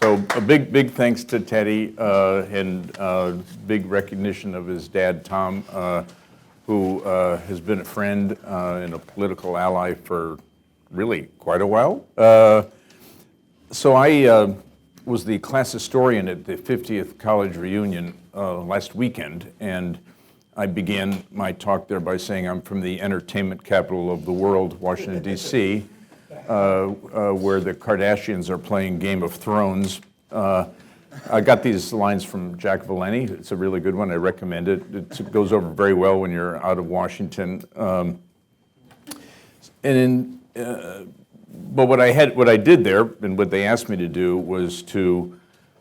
So a big thanks to Teddy and big recognition of his dad, Tom, who has been a friend and a political ally for really quite a while. So I was the class historian at the 50th college reunion last weekend, and I began my talk there by saying I'm from the entertainment capital of the world, Washington, D.C., where the Kardashians are playing Game of Thrones. I got these lines from Jack Valenti. It's a really good one. I recommend it. It goes over very well when you're out of Washington. But what I did there, and what they asked me to do, was to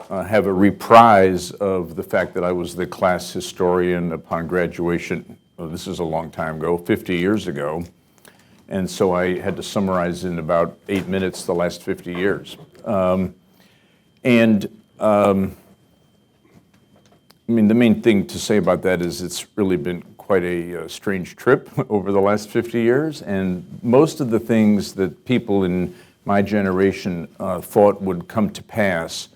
have a reprise of the fact that I was the class historian upon graduation. Well, this is a long time ago, 50 years ago. And so I had to summarize in about 8 minutes the last 50 years. I mean, the main thing to say about that is it's really been quite a strange trip over the last 50 years. And most of the things that people in my generation thought would come to pass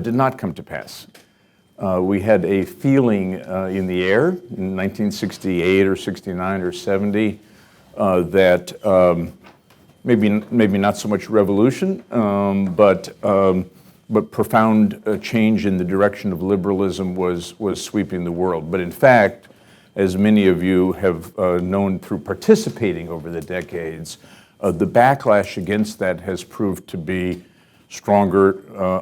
did not come to pass. We had a feeling in the air in 1968 or 69 or 70 that maybe not so much revolution, but profound change in the direction of liberalism was sweeping the world. But in fact, as many of you have known through participating over the decades, the backlash against that has proved to be stronger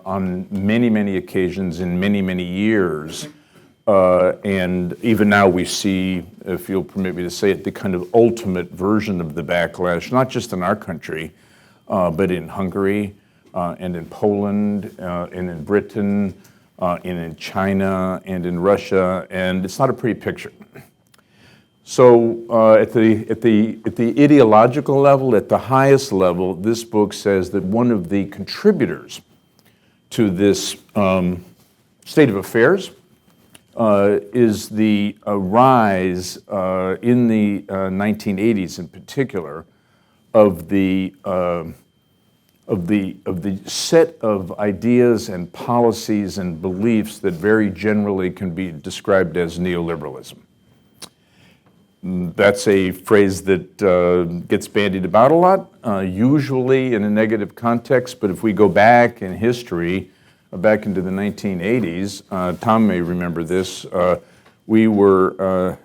on many occasions in many years. And even now we see, if you'll permit me to say it, the kind of ultimate version of the backlash, not just in our country, but in Hungary, and in Poland, and in Britain, and in China, and in Russia, and it's not a pretty picture. So at the ideological level, at the highest level, this book says that one of the contributors to this state of affairs is the rise in the 1980s in particular of the set of ideas and policies and beliefs that very generally can be described as neoliberalism. That's a phrase that gets bandied about a lot, usually in a negative context, but if we go back in history, back into the 1980s, Tom may remember this, we were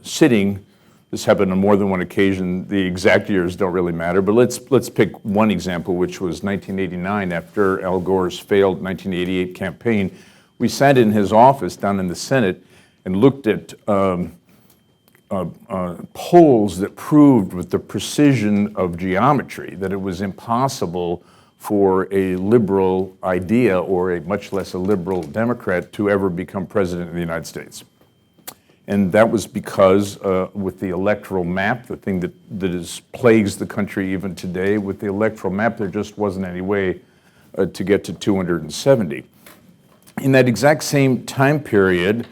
sitting. This happened on more than one occasion. The exact years don't really matter, but let's pick one example, which was 1989, after Al Gore's failed 1988 campaign. We sat in his office down in the Senate and looked at polls that proved with the precision of geometry that it was impossible for a liberal idea, or a much less a liberal Democrat, to ever become president of the United States. And that was because with the electoral map, the thing that plagues the country even today, with the electoral map, there just wasn't any way to get to 270. In that exact same time period,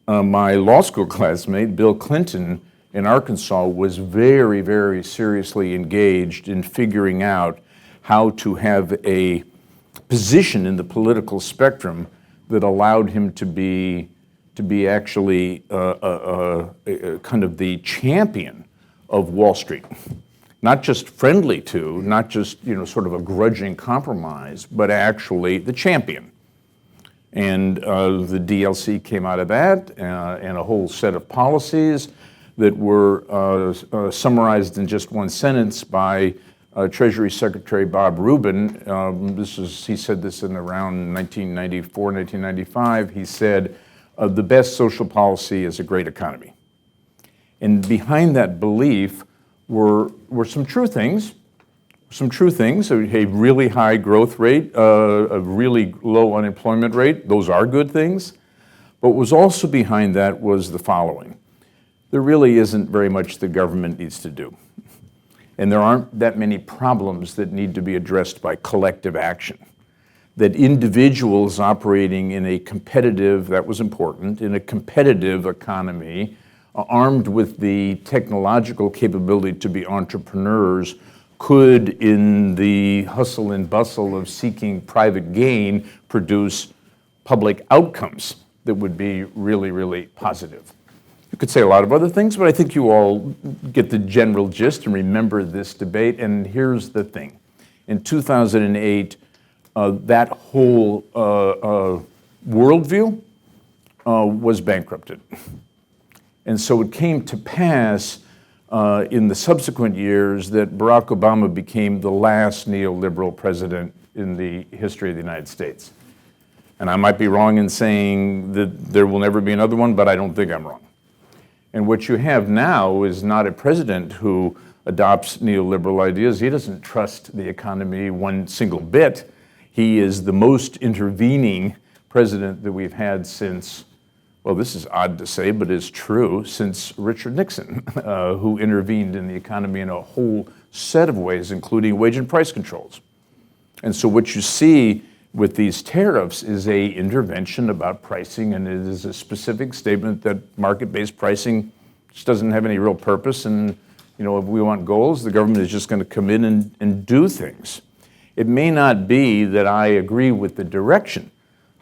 my law school classmate, Bill Clinton, in Arkansas, was very seriously engaged in figuring out how to have a position in the political spectrum that allowed him to be actually kind of the champion of Wall Street. Not just friendly to, not just sort of a grudging compromise, but actually the champion. And the DLC came out of that, and a whole set of policies that were summarized in just one sentence by Treasury Secretary Bob Rubin. He said this in around 1994, 1995. He said, the best social policy is a great economy. And behind that belief were some true things. A really high growth rate, a really low unemployment rate. Those are good things. But what was also behind that was the following. There really isn't very much the government needs to do. And there aren't that many problems that need to be addressed by collective action. That individuals operating in a competitive, that was important, in a competitive economy, armed with the technological capability to be entrepreneurs, could, in the hustle and bustle of seeking private gain, produce public outcomes that would be really, really positive. You could say a lot of other things, but I think you all get the general gist and remember this debate. And here's the thing. In 2008, that whole worldview was bankrupted. And so it came to pass in the subsequent years that Barack Obama became the last neoliberal president in the history of the United States. And I might be wrong in saying that there will never be another one, but I don't think I'm wrong. And what you have now is not a president who adopts neoliberal ideas. He doesn't trust the economy one single bit. He is the most intervening president that we've had since, well, this is odd to say, but it's true, since Richard Nixon, who intervened in the economy in a whole set of ways, including wage and price controls. And so what you see with these tariffs is a intervention about pricing, and it is a specific statement that market-based pricing just doesn't have any real purpose, and if we want goals, the government is just going to come in and do things. It may not be that I agree with the direction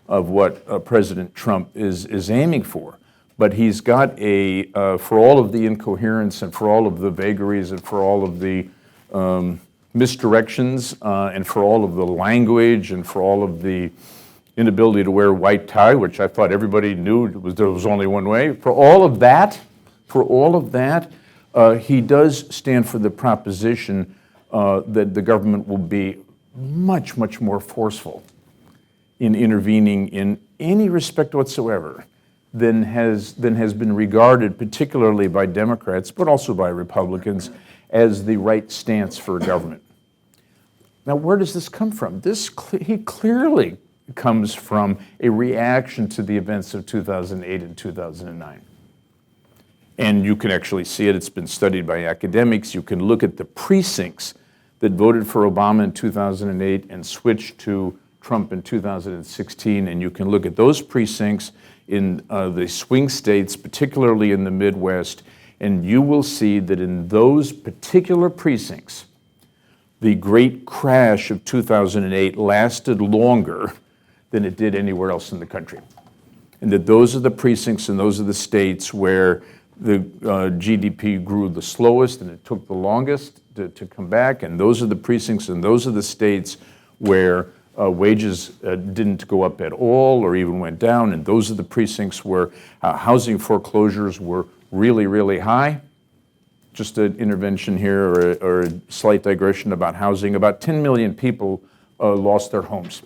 of what President Trump is aiming for, but he's got for all of the incoherence and for all of the vagaries and for all of the misdirections and for all of the language and for all of the inability to wear a white tie, which I thought everybody knew there was only one way. For all of that, he does stand for the proposition that the government will be much, much more forceful in intervening in any respect whatsoever than has been regarded, particularly by Democrats, but also by Republicans, as the right stance for government. Now, where does this come from? He clearly comes from a reaction to the events of 2008 and 2009. And you can actually see it. It's been studied by academics. You can look at the precincts that voted for Obama in 2008 and switched to Trump in 2016, and you can look at those precincts in the swing states, particularly in the Midwest, and you will see that in those particular precincts, the great crash of 2008 lasted longer than it did anywhere else in the country. And that those are the precincts and those are the states where the GDP grew the slowest and it took the longest to come back, and those are the precincts and those are the states where wages didn't go up at all or even went down, and those are the precincts where housing foreclosures were really, really high. Just an intervention here or a slight digression about housing. About 10 million people lost their homes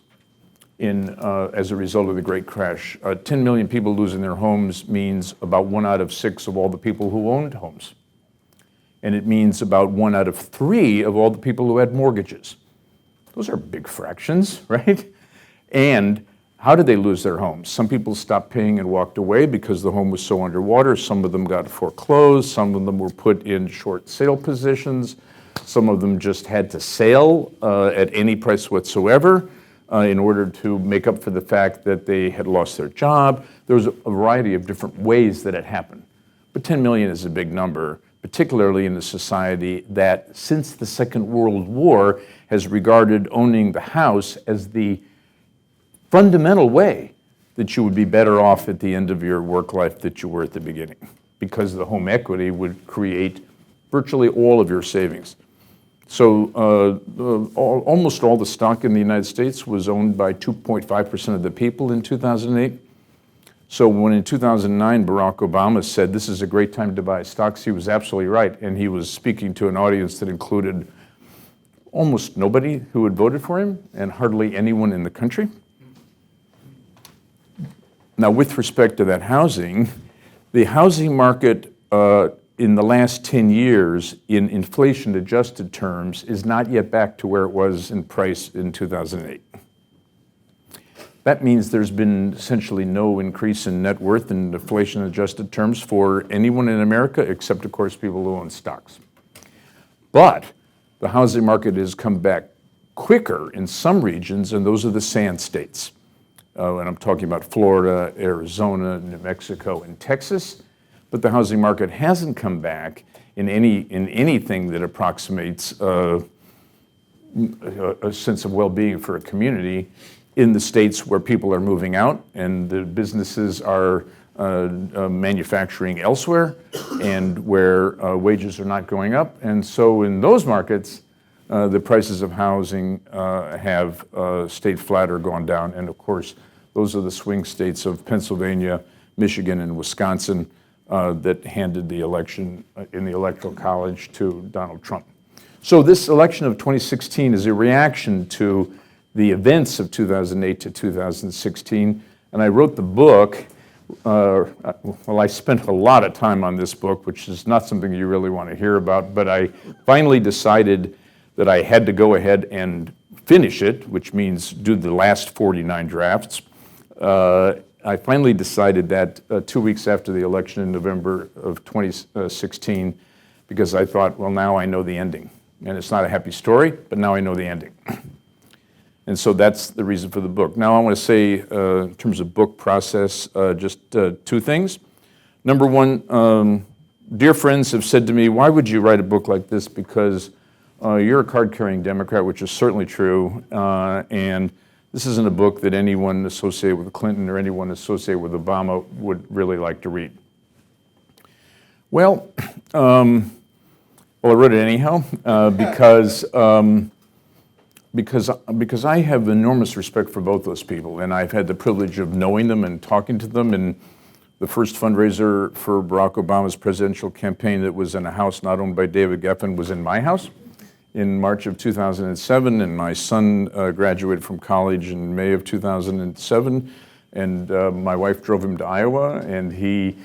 as a result of the Great Crash. 10 million people losing their homes means about 1 out of 6 of all the people who owned homes. And it means about 1 out of 3 of all the people who had mortgages. Those are big fractions, right? And how did they lose their homes? Some people stopped paying and walked away because the home was so underwater. Some of them got foreclosed. Some of them were put in short sale positions. Some of them just had to sell at any price whatsoever in order to make up for the fact that they had lost their job. There was a variety of different ways that it happened. But 10 million is a big number, particularly in a society that since the Second World War has regarded owning the house as the fundamental way that you would be better off at the end of your work life that you were at the beginning, because the home equity would create virtually all of your savings. So almost all the stock in the United States was owned by 2.5% of the people in 2008. So when in 2009 Barack Obama said this is a great time to buy stocks, he was absolutely right, and he was speaking to an audience that included almost nobody who had voted for him and hardly anyone in the country. Now, with respect to that housing, the housing market in the last 10 years in inflation-adjusted terms is not yet back to where it was in price in 2008. That means there's been essentially no increase in net worth in inflation-adjusted terms for anyone in America, except, of course, people who own stocks. But the housing market has come back quicker in some regions, and those are the sand states. And I'm talking about Florida, Arizona, New Mexico, and Texas. But the housing market hasn't come back in anything that approximates a sense of well-being for a community in the states where people are moving out and the businesses are manufacturing elsewhere and where wages are not going up. And so in those markets, the prices of housing have stayed flat or gone down. And of course, those are the swing states of Pennsylvania, Michigan, and Wisconsin that handed the election in the Electoral College to Donald Trump. So this election of 2016 is a reaction to the events of 2008 to 2016. And I wrote the book. Well, I spent a lot of time on this book, which is not something you really want to hear about, but I finally decided that I had to go ahead and finish it, which means do the last 49 drafts. I finally decided that 2 weeks after the election in November of 2016, because I thought, well, now I know the ending. And it's not a happy story, but now I know the ending. And so that's the reason for the book. Now I want to say, in terms of book process, just two things. Number one, dear friends have said to me, why would you write a book like this? Because you're a card-carrying Democrat, which is certainly true, and this isn't a book that anyone associated with Clinton or anyone associated with Obama would really like to read. Well, I wrote it anyhow because I have enormous respect for both those people, and I've had the privilege of knowing them and talking to them. And the first fundraiser for Barack Obama's presidential campaign that was in a house not owned by David Geffen was in my house in March of 2007, and my son graduated from college in May of 2007, and my wife drove him to Iowa, and he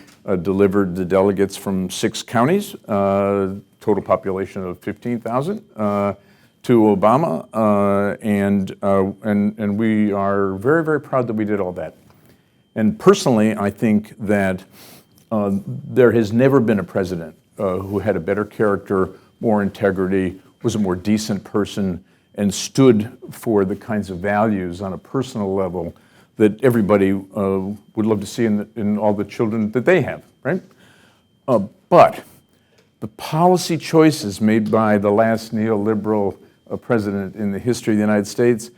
delivered the delegates from 6 counties, total population of 15,000, to Obama, and we are very, very proud that we did all that. And personally, I think that there has never been a president who had a better character, more integrity, was a more decent person, and stood for the kinds of values on a personal level that everybody would love to see in all the children that they have, right? But the policy choices made by the last neoliberal president in the history of the United States,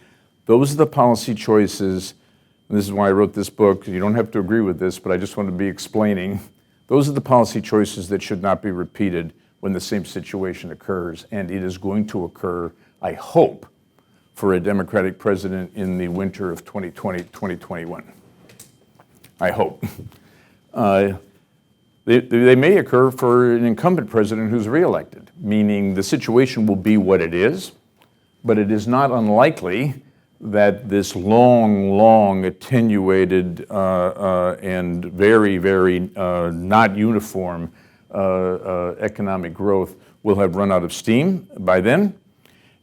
those are the policy choices, and this is why I wrote this book. You don't have to agree with this, but I just want to be explaining. Those are the policy choices that should not be repeated when the same situation occurs, and it is going to occur, I hope, for a Democratic president in the winter of 2020, 2021. I hope. They may occur for an incumbent president who's reelected, meaning the situation will be what it is, but it is not unlikely that this long, attenuated and very, very not uniform economic growth will have run out of steam by then.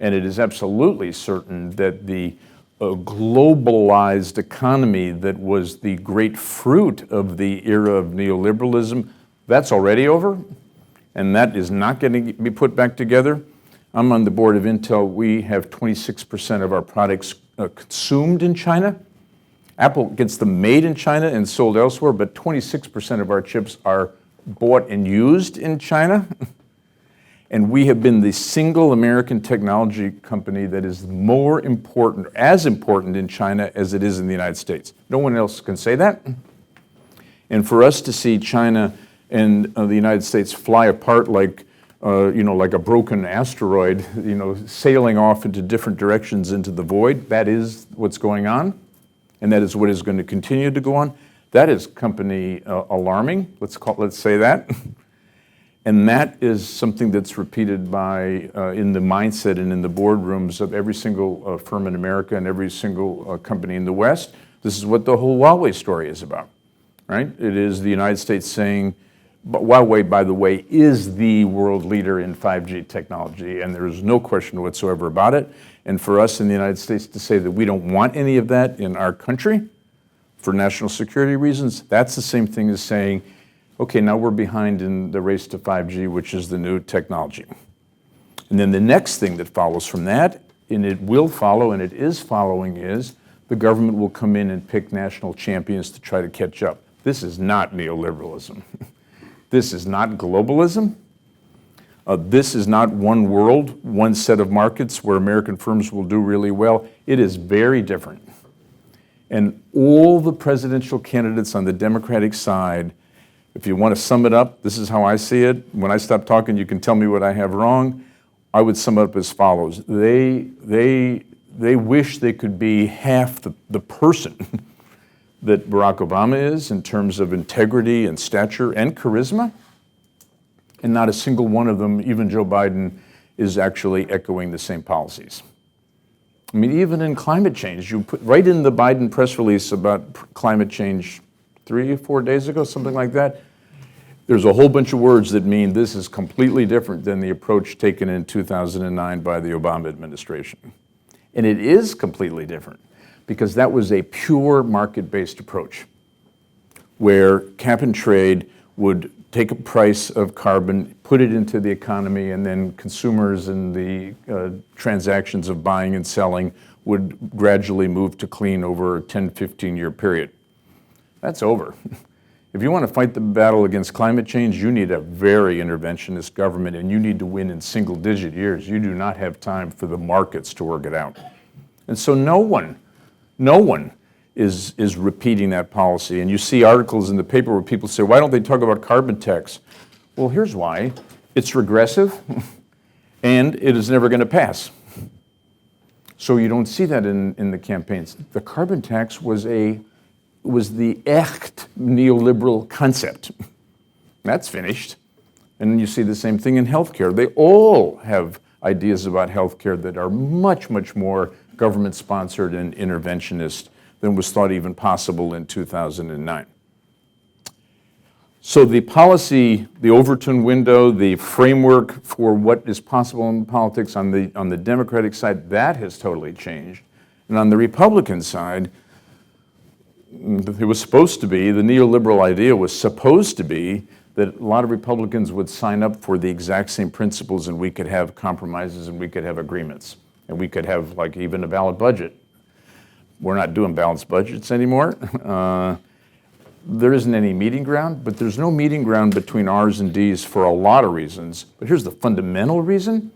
And it is absolutely certain that the globalized economy that was the great fruit of the era of neoliberalism, that's already over, and that is not going to be put back together. I'm on the board of Intel. We have 26% of our products consumed in China. Apple gets them made in China and sold elsewhere, but 26% of our chips are bought and used in China. And we have been the single American technology company that is more important, as important in China as it is in the United States. No one else can say that. And for us to see China and the United States fly apart like a broken asteroid, sailing off into different directions into the void, that is what's going on. And that is what is going to continue to go on. That is company alarming, let's say that. And that is something that's repeated by, in the mindset and in the boardrooms of every single firm in America and every single company in the West. This is what the whole Huawei story is about, right? It is the United States saying, but Huawei, by the way, is the world leader in 5G technology, and there is no question whatsoever about it. And for us in the United States to say that we don't want any of that in our country for national security reasons, that's the same thing as saying, okay, now we're behind in the race to 5G, which is the new technology. And then the next thing that follows from that, and it will follow, and it is following, is the government will come in and pick national champions to try to catch up. This is not neoliberalism. This is not globalism. This is not one world, one set of markets where American firms will do really well. It is very different. And all the presidential candidates on the Democratic side, if you want to sum it up, this is how I see it. When I stop talking, you can tell me what I have wrong. I would sum it up as follows. They wish they could be half the person that Barack Obama is in terms of integrity and stature and charisma. And not a single one of them, even Joe Biden, is actually echoing the same policies. I mean, even in climate change, you put right in the Biden press release about climate change 3 or 4 days ago, something like that, there's a whole bunch of words that mean this is completely different than the approach taken in 2009 by the Obama administration. And it is completely different because that was a pure market-based approach where cap and trade would take a price of carbon, put it into the economy, and then consumers and the transactions of buying and selling would gradually move to clean over a 10, 15-year period. That's over. If you want to fight the battle against climate change, you need a very interventionist government, and you need to win in single-digit years. You do not have time for the markets to work it out. And so no one is repeating that policy. And you see articles in the paper where people say, why don't they talk about carbon tax? Well, here's why. It's regressive, and it is never going to pass. So you don't see that in the campaigns. The carbon tax was the echt neoliberal concept. That's finished. And you see the same thing in healthcare. They all have ideas about healthcare that are much, much more government-sponsored and interventionist than was thought even possible in 2009. So the policy, the Overton window, the framework for what is possible in politics on the Democratic side, that has totally changed. And on the Republican side, it was supposed to be, the neoliberal idea was supposed to be that a lot of Republicans would sign up for the exact same principles and we could have compromises and we could have agreements. And we could have like even a balanced budget. We're not doing balanced budgets anymore. There isn't any meeting ground, but there's no meeting ground between R's and D's for a lot of reasons. But here's the fundamental reason.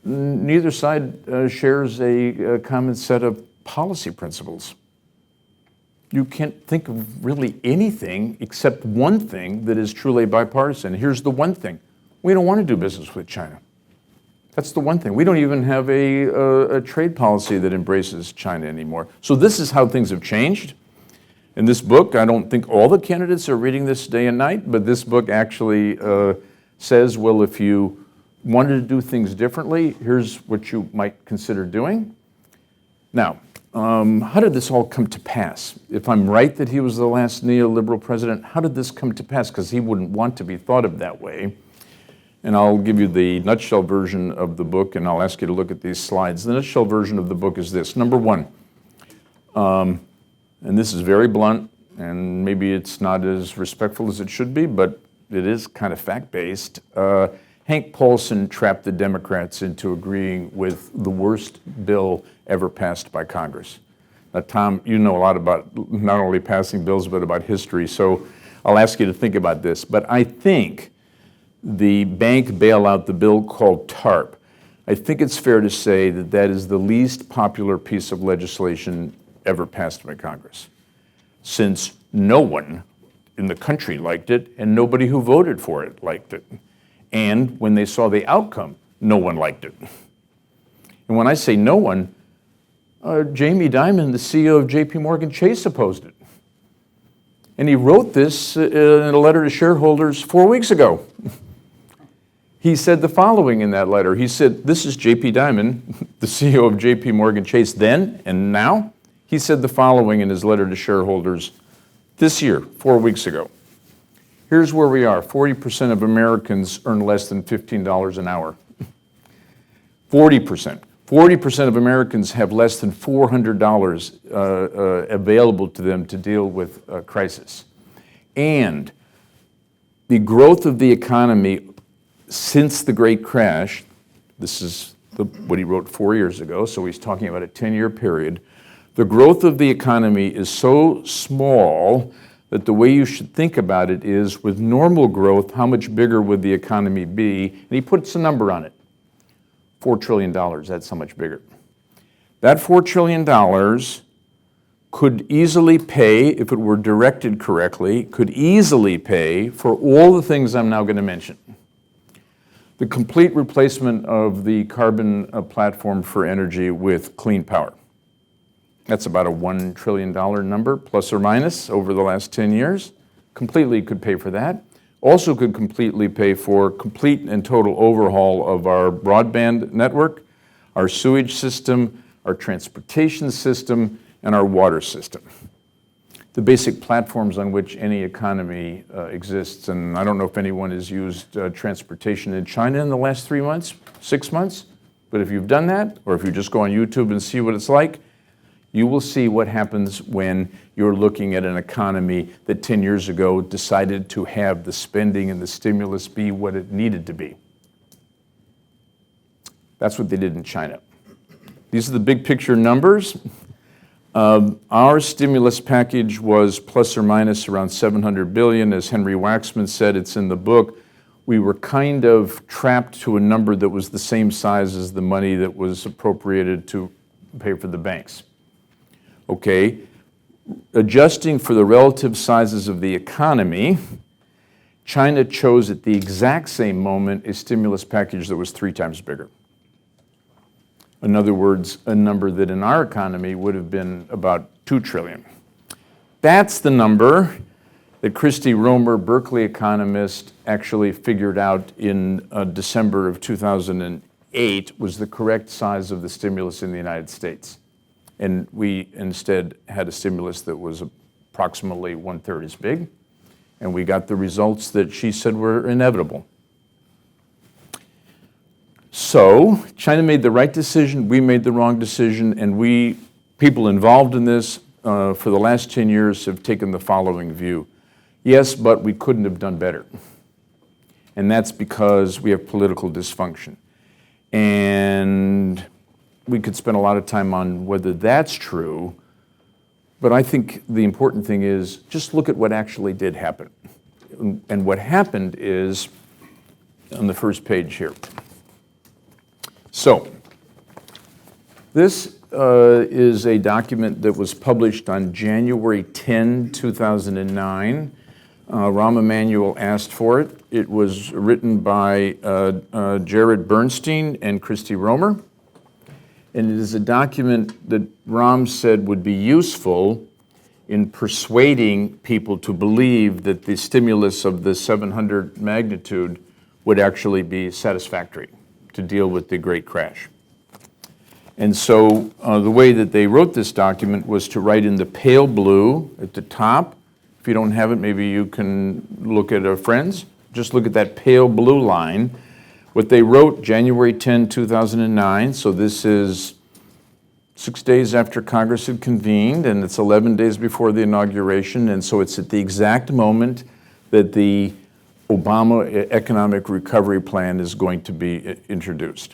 Neither side shares a common set of policy principles. You can't think of really anything except one thing that is truly bipartisan. Here's the one thing. We don't want to do business with China. That's the one thing. We don't even have a trade policy that embraces China anymore. So this is how things have changed. In this book, I don't think all the candidates are reading this day and night, but this book actually says, well, if you wanted to do things differently, here's what you might consider doing. Now, how did this all come to pass? If I'm right that he was the last neoliberal president, how did this come to pass? Because he wouldn't want to be thought of that way. And I'll give you the nutshell version of the book, and I'll ask you to look at these slides. The nutshell version of the book is this. Number one, and this is very blunt, and maybe it's not as respectful as it should be, but it is kind of fact-based. Hank Paulson trapped the Democrats into agreeing with the worst bill ever passed by Congress. Now, Tom, you know a lot about not only passing bills, but about history, so I'll ask you to think about this. But I think the bank bailout, the bill called TARP, I think it's fair to say that that is the least popular piece of legislation ever passed by Congress, since no one in the country liked it and nobody who voted for it liked it. And when they saw the outcome, no one liked it. And when I say no one, Jamie Dimon, the CEO of JP Chase, opposed it. And he wrote this in a letter to shareholders 4 weeks ago. He said the following in that letter. He said, this is JP Dimon, the CEO of JP Chase then and now. He said the following in his letter to shareholders this year, 4 weeks ago. Here's where we are. 40% of Americans earn less than $15 an hour. 40%. 40% of Americans have less than $400 available to them to deal with a crisis. And the growth of the economy since the Great Crash, this is what he wrote 4 years ago, so he's talking about a 10-year period. The growth of the economy is so small that the way you should think about it is, with normal growth, how much bigger would the economy be? And he puts a number on it, $4 trillion, that's how much bigger. That $4 trillion could easily pay, if it were directed correctly, could easily pay for all the things I'm now going to mention. The complete replacement of the carbon platform for energy with clean power. That's about a $1 trillion number, plus or minus, over the last 10 years. Completely could pay for that. Also could completely pay for complete and total overhaul of our broadband network, our sewage system, our transportation system, and our water system. The basic platforms on which any economy exists. And I don't know if anyone has used transportation in China in the last 3 months, 6 months, but if you've done that, or if you just go on YouTube and see what it's like, you will see what happens when you're looking at an economy that 10 years ago decided to have the spending and the stimulus be what it needed to be. That's what they did in China. These are the big picture numbers. Our stimulus package was plus or minus around $700 billion. As Henry Waxman said, it's in the book. We were kind of trapped to a number that was the same size as the money that was appropriated to pay for the banks. Okay, adjusting for the relative sizes of the economy, China chose at the exact same moment a stimulus package that was 3 times bigger. In other words, a number that in our economy would have been about $2 trillion. That's the number that Christy Romer, Berkeley economist, actually figured out in December of 2008 was the correct size of the stimulus in the United States. And we instead had a stimulus that was approximately 1/3 as big, and we got the results that she said were inevitable. So China made the right decision, we made the wrong decision, and we, people involved in this for the last 10 years, have taken the following view. Yes, but we couldn't have done better. And that's because we have political dysfunction. And we could spend a lot of time on whether that's true, but I think the important thing is just look at what actually did happen. And what happened is on the first page here. So this is a document that was published on January 10, 2009. Rahm Emanuel asked for it. It was written by Jared Bernstein and Christy Romer. And it is a document that Rahm said would be useful in persuading people to believe that the stimulus of the 700 magnitude would actually be satisfactory to deal with the great crash. And so the way that they wrote this document was to write in the pale blue at the top. If you don't have it, maybe you can look at our friends. Just look at that pale blue line. What they wrote January 10, 2009, so this is 6 days after Congress had convened, and it's 11 days before the inauguration, and so it's at the exact moment that the Obama Economic Recovery Plan is going to be introduced.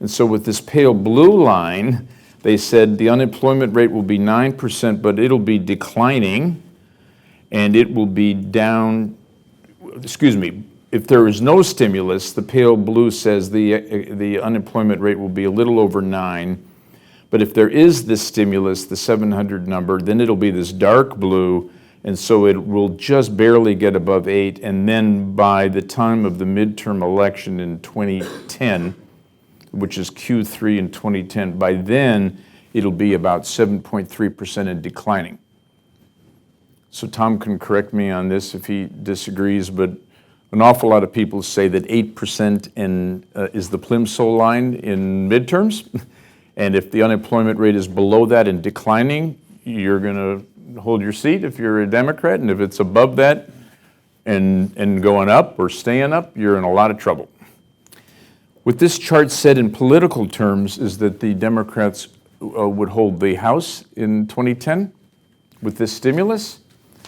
And so with this pale blue line, they said the unemployment rate will be 9%, but it'll be declining, and it will be down, if there is no stimulus, the pale blue says the unemployment rate will be a little over 9. But if there is this stimulus, the 700 number, then it'll be this dark blue, and so it will just barely get above 8. And then by the time of the midterm election in 2010, which is Q3 in 2010, by then it'll be about 7.3% and declining. So Tom can correct me on this if he disagrees, but an awful lot of people say that 8% is the plimsoll line in midterms, and if the unemployment rate is below that and declining, you're going to hold your seat if you're a Democrat, and if it's above that and going up or staying up, you're in a lot of trouble. What this chart said in political terms is that the Democrats would hold the House in 2010 with this stimulus,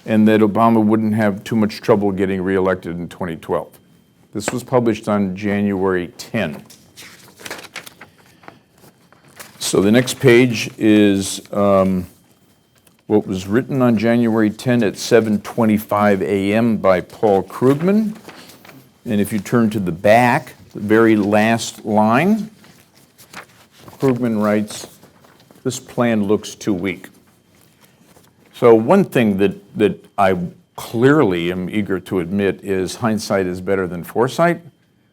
and that Obama wouldn't have too much trouble getting reelected in 2012. This was published on January 10. So the next page is what was written on January 10 at 7:25 a.m. by Paul Krugman. And if you turn to the back, the very last line, Krugman writes, "This plan looks too weak." So one thing that I clearly am eager to admit is hindsight is better than foresight.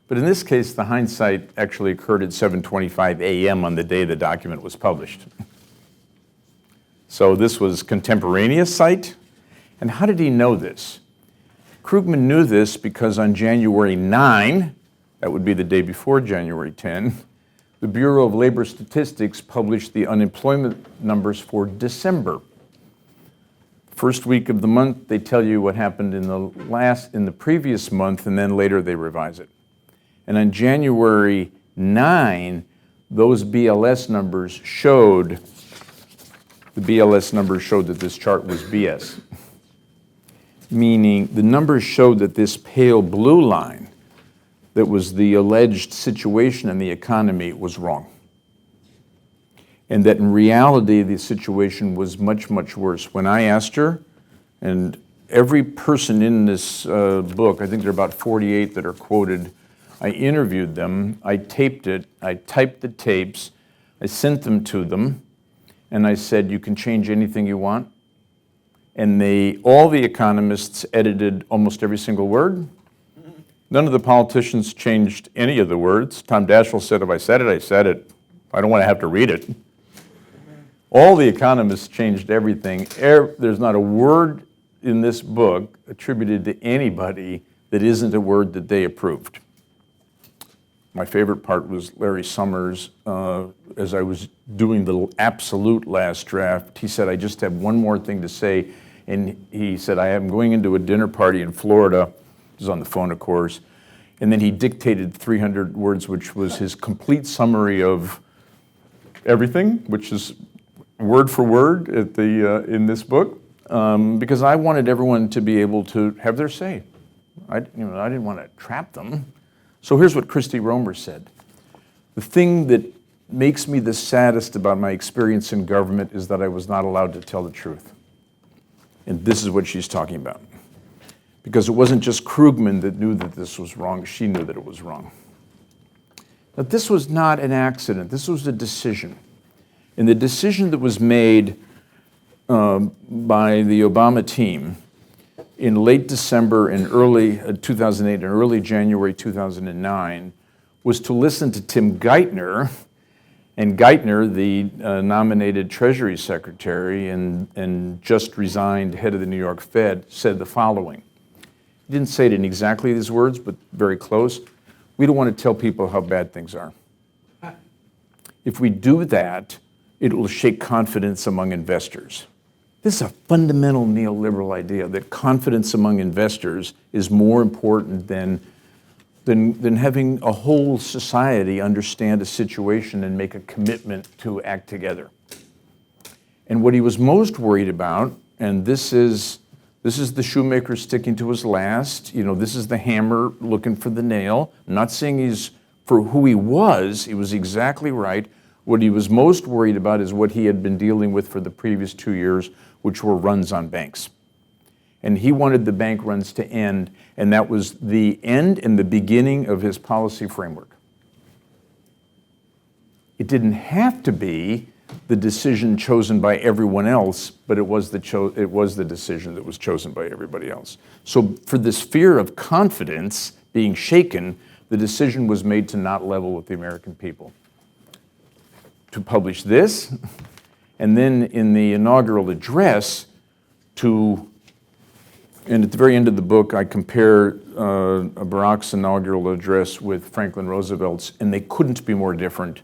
But in this case, the hindsight actually occurred at 7:25 a.m. on the day the document was published. So this was contemporaneous sight. And how did he know this? Krugman knew this because on January 9, that would be the day before January 10, the Bureau of Labor Statistics published the unemployment numbers for December. First week of the month, they tell you what happened in the previous month, and then later they revise it. And on January 9, those BLS numbers showed that this chart was BS. Meaning the numbers showed that this pale blue line that was the alleged situation in the economy was wrong. And that in reality, the situation was much, much worse. When I asked her, and every person in this book, I think there are about 48 that are quoted, I interviewed them, I taped it, I typed the tapes, I sent them to them, and I said, you can change anything you want. And all the economists edited almost every single word. None of the politicians changed any of the words. Tom Daschle said, if I said it, I said it. I don't want to have to read it. All the economists changed everything. There's not a word in this book attributed to anybody that isn't a word that they approved. My favorite part was Larry Summers. As I was doing the absolute last draft, he said, I just have one more thing to say. And he said, I am going into a dinner party in Florida. He was on the phone, of course. And then he dictated 300 words, which was his complete summary of everything, which is word for word in this book, because I wanted everyone to be able to have their say. I didn't want to trap them. So here's what Christy Romer said. The thing that makes me the saddest about my experience in government is that I was not allowed to tell the truth. And this is what she's talking about. Because it wasn't just Krugman that knew that this was wrong, she knew that it was wrong. But this was not an accident, this was a decision. And the decision that was made by the Obama team in late December and early 2008 and early January 2009 was to listen to Tim Geithner. And Geithner, the nominated Treasury Secretary and just resigned head of the New York Fed, said the following. He didn't say it in exactly these words, but very close. We don't want to tell people how bad things are. If we do that, it will shake confidence among investors. This is a fundamental neoliberal idea that confidence among investors is more important than having a whole society understand a situation and make a commitment to act together. And what he was most worried about, and this is the shoemaker sticking to his last, this is the hammer looking for the nail. I'm not saying he's, for who he was exactly right. What he was most worried about is what he had been dealing with for the previous 2 years, which were runs on banks. And he wanted the bank runs to end, and that was the end and the beginning of his policy framework. It didn't have to be the decision chosen by everyone else, but it was the decision that was chosen by everybody else. So for this fear of confidence being shaken, the decision was made to not level with the American people. To publish this, and then in the inaugural address and at the very end of the book, I compare Barack's inaugural address with Franklin Roosevelt's, and they couldn't be more different,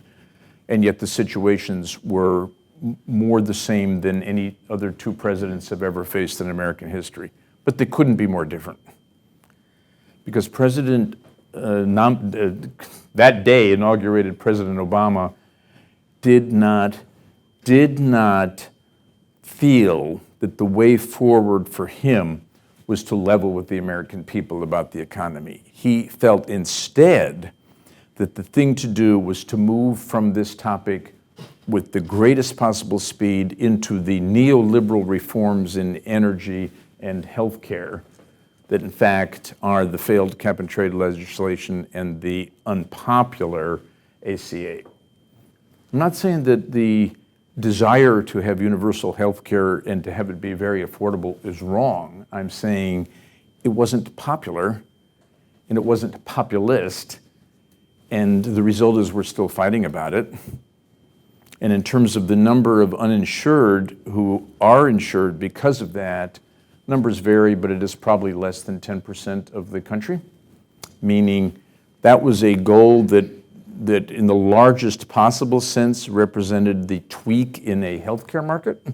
and yet the situations were more the same than any other two presidents have ever faced in American history. But they couldn't be more different. Because that day inaugurated President Obama did not feel that the way forward for him was to level with the American people about the economy. He felt instead that the thing to do was to move from this topic with the greatest possible speed into the neoliberal reforms in energy and healthcare that in fact are the failed cap and trade legislation and the unpopular ACA. I'm not saying that the desire to have universal health care and to have it be very affordable is wrong. I'm saying it wasn't popular and it wasn't populist, and the result is we're still fighting about it. And in terms of the number of uninsured who are insured because of that, numbers vary, but it is probably less than 10% of the country, meaning that was a goal that in the largest possible sense represented the tweak in a healthcare market,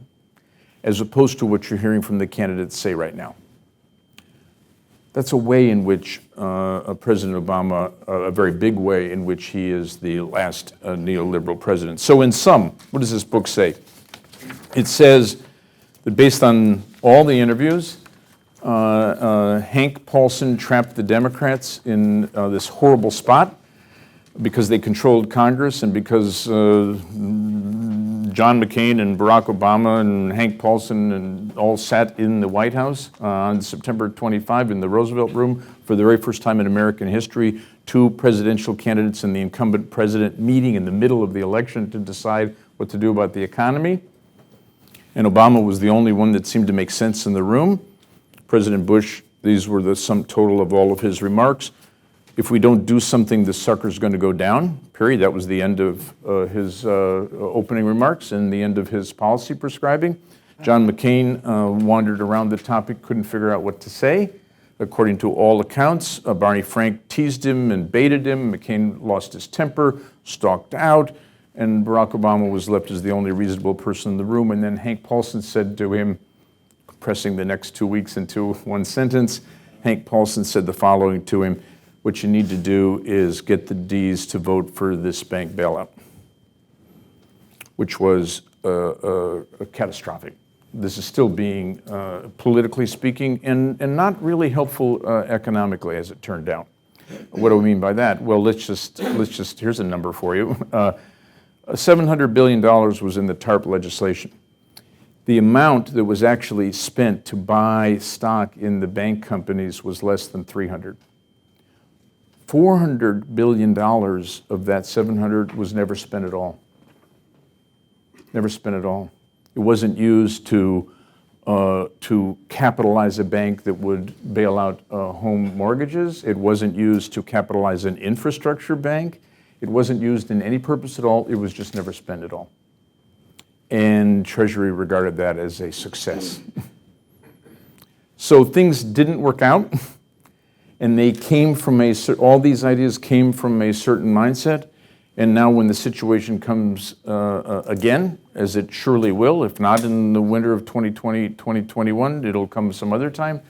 as opposed to what you're hearing from the candidates say right now. That's a way in which President Obama, a very big way in which he is the last neoliberal president. So in sum, what does this book say? It says that based on all the interviews, Hank Paulson trapped the Democrats in this horrible spot because they controlled Congress and because John McCain and Barack Obama and Hank Paulson and all sat in the White House on September 25 in the Roosevelt Room for the very first time in American history, two presidential candidates and the incumbent president meeting in the middle of the election to decide what to do about the economy. And Obama was the only one that seemed to make sense in the room. President Bush, these were the sum total of all of his remarks. If we don't do something, the sucker's going to go down, period. That was the end of his opening remarks and the end of his policy prescribing. John McCain wandered around the topic, couldn't figure out what to say. According to all accounts, Barney Frank teased him and baited him. McCain lost his temper, stalked out, and Barack Obama was left as the only reasonable person in the room. And then Hank Paulson said to him, compressing the next 2 weeks into one sentence, Hank Paulson said the following to him: what you need to do is get the D's to vote for this bank bailout, which was catastrophic. This is still being, politically speaking, and not really helpful economically, as it turned out. What do we mean by that? Well, let's just here's a number for you. $700 billion was in the TARP legislation. The amount that was actually spent to buy stock in the bank companies was less than $300. $400 billion of that 700 was never spent at all. Never spent at all. It wasn't used to capitalize a bank that would bail out home mortgages. It wasn't used to capitalize an infrastructure bank. It wasn't used in any purpose at all. It was just never spent at all. And Treasury regarded that as a success. So things didn't work out. And they came from all these ideas came from a certain mindset. And now when the situation comes again, as it surely will, if not in the winter of 2020, 2021, it'll come some other time.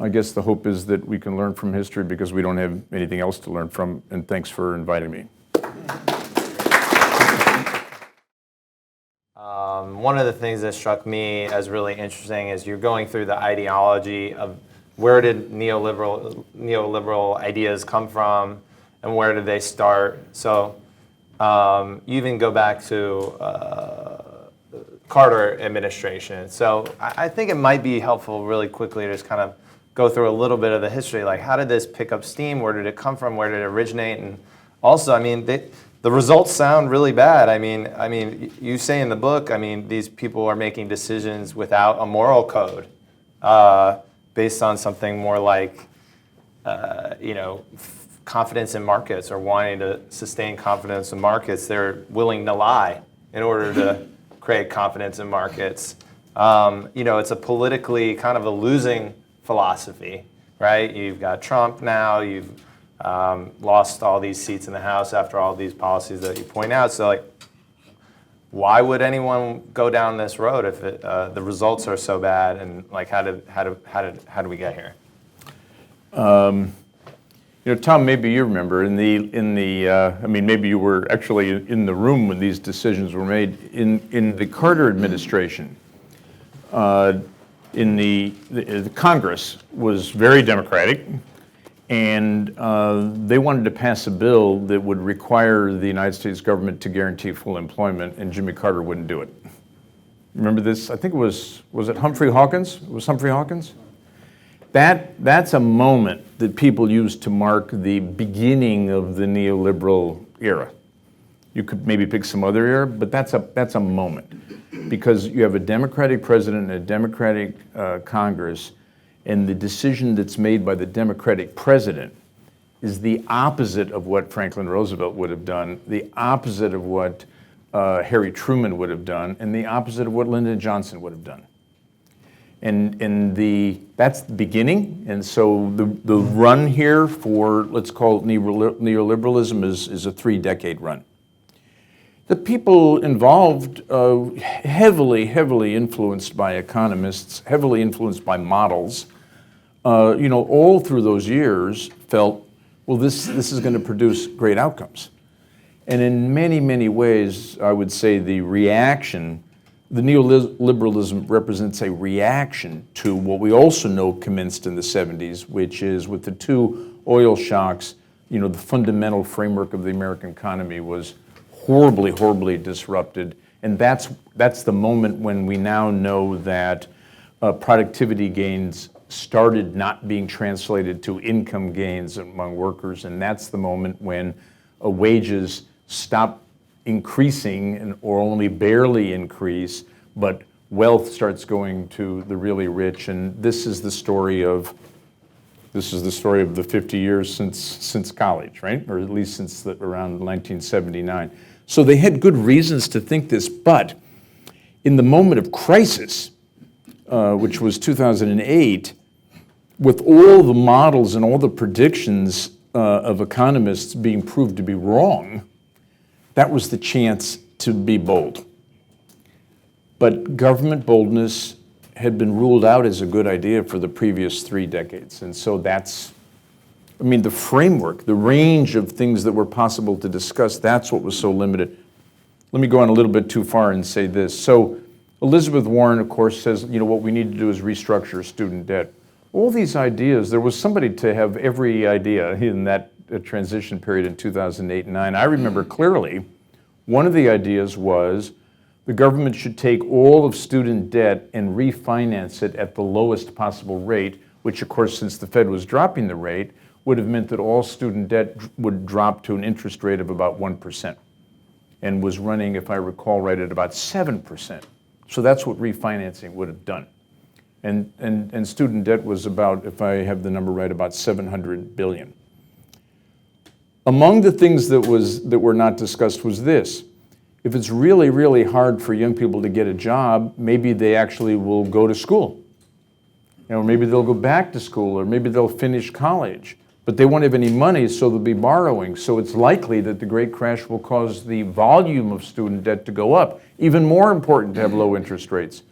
I guess the hope is that we can learn from history because we don't have anything else to learn from. And thanks for inviting me. One of the things that struck me as really interesting is you're going through the ideology of where did neoliberal ideas come from and where did they start. So you even go back to Carter administration. So I think it might be helpful really quickly to just kind of go through a little bit of the history, like how did this pick up steam, where did it come from, where did it originate, and also, I mean, the results sound really bad. I mean, you say in the book, I mean, these people are making decisions without a moral code, based on something more like, confidence in markets or wanting to sustain confidence in markets. They're willing to lie in order to create confidence in markets. It's a politically kind of a losing philosophy, right? You've got Trump now. You've lost all these seats in the House after all these policies that you point out. So, like, why would anyone go down this road if the results are so bad? And like, how do we get here? Tom, maybe you remember maybe you were actually in the room when these decisions were made in the Carter administration. The Congress was very Democratic, And they wanted to pass a bill that would require the United States government to guarantee full employment, and Jimmy Carter wouldn't do it. Remember this? I think it was it Humphrey Hawkins? It was Humphrey Hawkins? That's a moment that people use to mark the beginning of the neoliberal era. You could maybe pick some other era, but that's a moment. Because you have a Democratic president and a Democratic Congress, and the decision that's made by the Democratic president is the opposite of what Franklin Roosevelt would have done, the opposite of what Harry Truman would have done, and the opposite of what Lyndon Johnson would have done. And that's the beginning, and so the run here for, let's call it neoliberalism, is a 3-decade run. The people involved, heavily influenced by economists, heavily influenced by models, all through those years felt, well, this is going to produce great outcomes. And in many ways, I would say the neoliberalism represents a reaction to what we also know commenced in the 70s, which is with the 2 oil shocks, the fundamental framework of the American economy was horribly disrupted. And that's the moment when we now know that productivity gains started not being translated to income gains among workers, and that's the moment when wages stop increasing or only barely increase, but wealth starts going to the really rich. And this is the story of the 50 years since college, right? Or at least since around 1979. So they had good reasons to think this, but in the moment of crisis, which was 2008, with all the models and all the predictions of economists being proved to be wrong, that was the chance to be bold. But government boldness had been ruled out as a good idea for the previous 3 decades. And so the framework, the range of things that were possible to discuss, that's what was so limited. Let me go on a little bit too far and say this. So Elizabeth Warren, of course, says, what we need to do is restructure student debt. All these ideas, there was somebody to have every idea in that transition period in 2008 and 2009. I remember clearly, one of the ideas was the government should take all of student debt and refinance it at the lowest possible rate, which of course, since the Fed was dropping the rate, would have meant that all student debt would drop to an interest rate of about 1% and was running, if I recall right, at about 7%. So that's what refinancing would have done. And student debt was about, if I have the number right, about $700 billion. Among the things that were not discussed was this. If it's really hard for young people to get a job, maybe they actually will go to school. Maybe they'll go back to school, or maybe they'll finish college. But they won't have any money, so they'll be borrowing. So it's likely that the Great Crash will cause the volume of student debt to go up. Even more important to have low interest rates.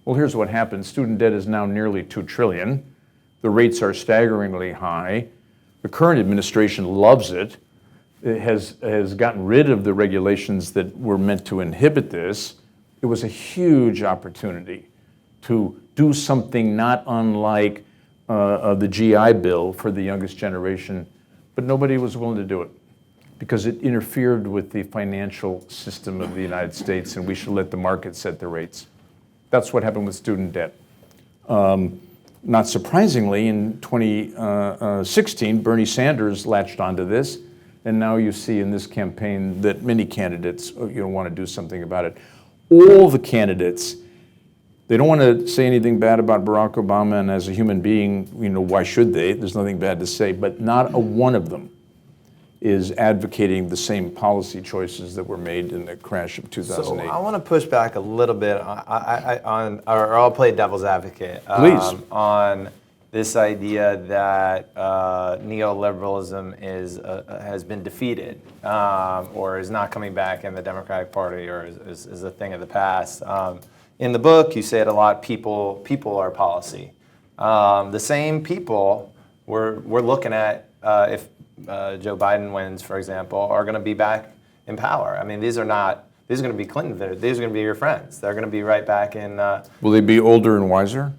Well, here's what happened. Student debt is now nearly $2 trillion. The rates are staggeringly high. The current administration loves it. It has gotten rid of the regulations that were meant to inhibit this. It was a huge opportunity to do something not unlike the GI Bill for the youngest generation, but nobody was willing to do it because it interfered with the financial system of the United States, and we should let the market set the rates. That's what happened with student debt. Not surprisingly, in 2016, Bernie Sanders latched onto this, and now you see in this campaign that many candidates want to do something about it. All the candidates, they don't want to say anything bad about Barack Obama, and as a human being, why should they? There's nothing bad to say, but not a one of them is advocating the same policy choices that were made in the crash of 2008. So I want to push back a little bit or I'll play devil's advocate. Please. On this idea that neoliberalism has been defeated or is not coming back in the Democratic Party or is a thing of the past. In the book, you say it a lot, people are policy. The same people we're looking at if Joe Biden wins, for example, are going to be back in power. I mean, these are going to be Clinton. These are going to be your friends. They're going to be right back in. Will they be older and wiser?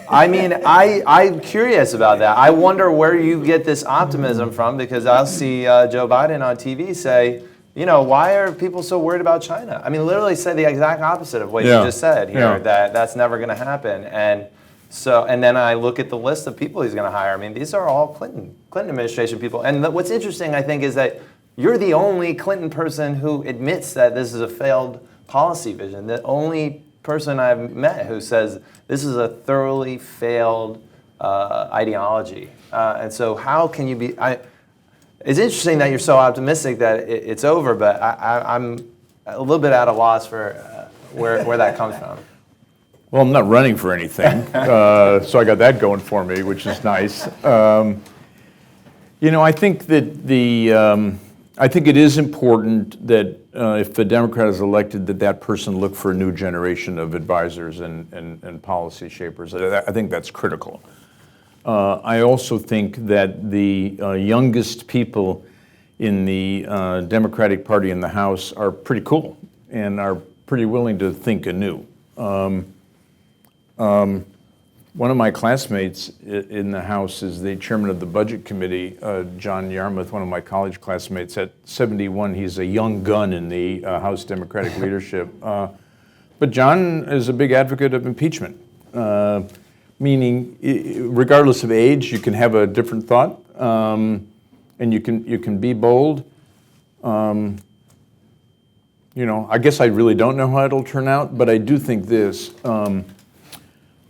I mean, I'm curious about that. I wonder where you get this optimism from, because I'll see Joe Biden on TV say, why are people so worried about China? I mean, literally say the exact opposite of what you just said here, that that's never going to happen. And then I look at the list of people he's going to hire. I mean, these are all Clinton administration people. And what's interesting, I think, is that you're the only Clinton person who admits that this is a failed policy vision. The only person I've met who says this is a thoroughly failed ideology. And so how can you be... It's interesting that you're so optimistic that it's over, but I'm a little bit at a loss for where that comes from. Well, I'm not running for anything, so I got that going for me, which is nice. I think that I think it is important that if the Democrat is elected, that person look for a new generation of advisors and policy shapers. I think that's critical. I also think that the youngest people in the Democratic Party in the House are pretty cool and are pretty willing to think anew. One of my classmates in the House is the chairman of the Budget Committee, John Yarmouth, one of my college classmates. At 71, he's a young gun in the House Democratic leadership. But John is a big advocate of impeachment, meaning regardless of age, you can have a different thought, and you can be bold. I guess I really don't know how it'll turn out, but I do think this.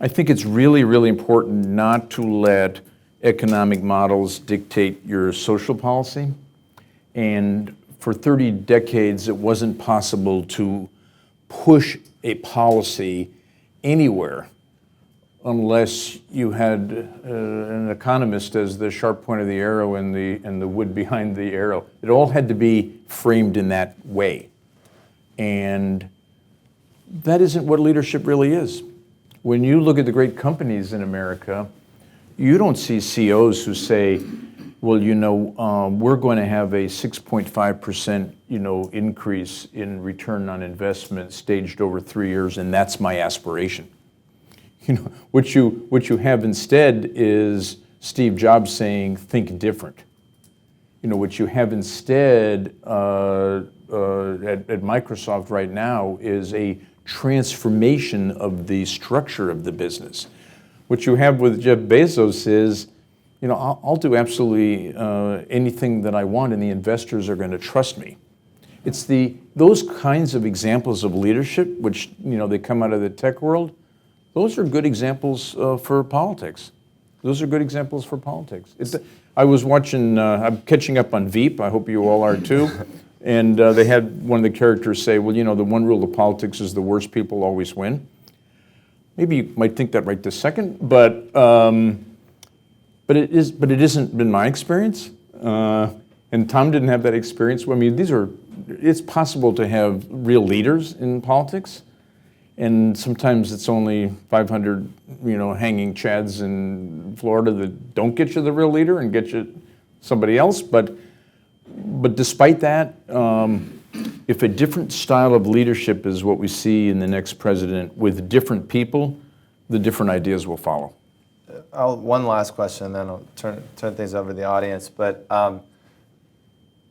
I think it's really, really important not to let economic models dictate your social policy. And for 30 decades, it wasn't possible to push a policy anywhere unless you had an economist as the sharp point of the arrow and the wood behind the arrow. It all had to be framed in that way. And that isn't what leadership really is. When you look at the great companies in America, you don't see CEOs who say, well, we're going to have a 6.5% increase in return on investment staged over 3 years, and that's my aspiration. What you have instead is Steve Jobs saying, think different. What you have instead at Microsoft right now is a transformation of the structure of the business. What you have with Jeff Bezos is, I'll do absolutely anything that I want, and the investors are going to trust me. It's those kinds of examples of leadership, which they come out of the tech world. Those are good examples for politics. Those are good examples for politics. I was watching. I'm catching up on Veep. I hope you all are too. And they had one of the characters say, well, the one rule of politics is the worst people always win. Maybe you might think that right this second, but it isn't been my experience. And Tom didn't have that experience. I mean, it's possible to have real leaders in politics, and sometimes it's only 500, hanging chads in Florida that don't get you the real leader and get you somebody else. But despite that, if a different style of leadership is what we see in the next president with different people, the different ideas will follow. One last question, then I'll turn things over to the audience. But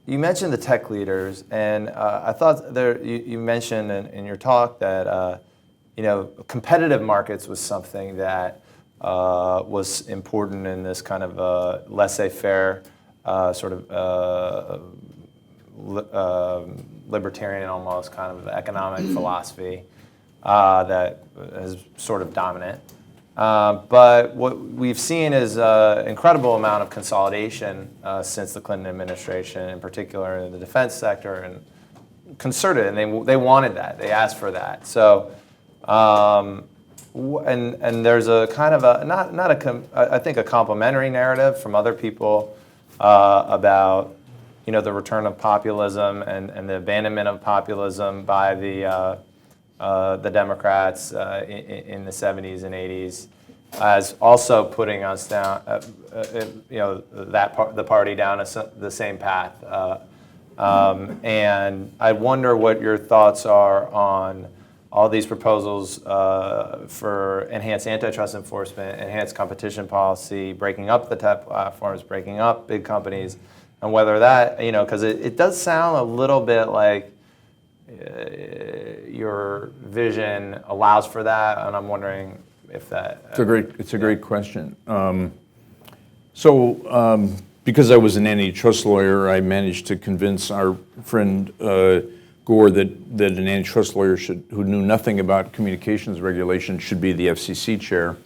you mentioned the tech leaders, and I thought you mentioned in your talk that competitive markets was something that was important in this kind of laissez-faire sort of libertarian almost kind of economic philosophy that is sort of dominant. But what we've seen is an incredible amount of consolidation since the Clinton administration, in particular in the defense sector, and concerted, and they wanted that. They asked for that. So, and there's a kind of I think a complementary narrative from other people about the return of populism and the abandonment of populism by the Democrats in the 70s and 80s, as also putting us down, the party down the same path. And I wonder what your thoughts are on all these proposals for enhanced antitrust enforcement, enhanced competition policy, breaking up the tech platforms, breaking up big companies, and whether that, because it does sound a little bit like your vision allows for that, and I'm wondering if that... It's a great question. Because I was an antitrust lawyer, I managed to convince our friend Gore that an antitrust lawyer who knew nothing about communications regulation should be the FCC chair.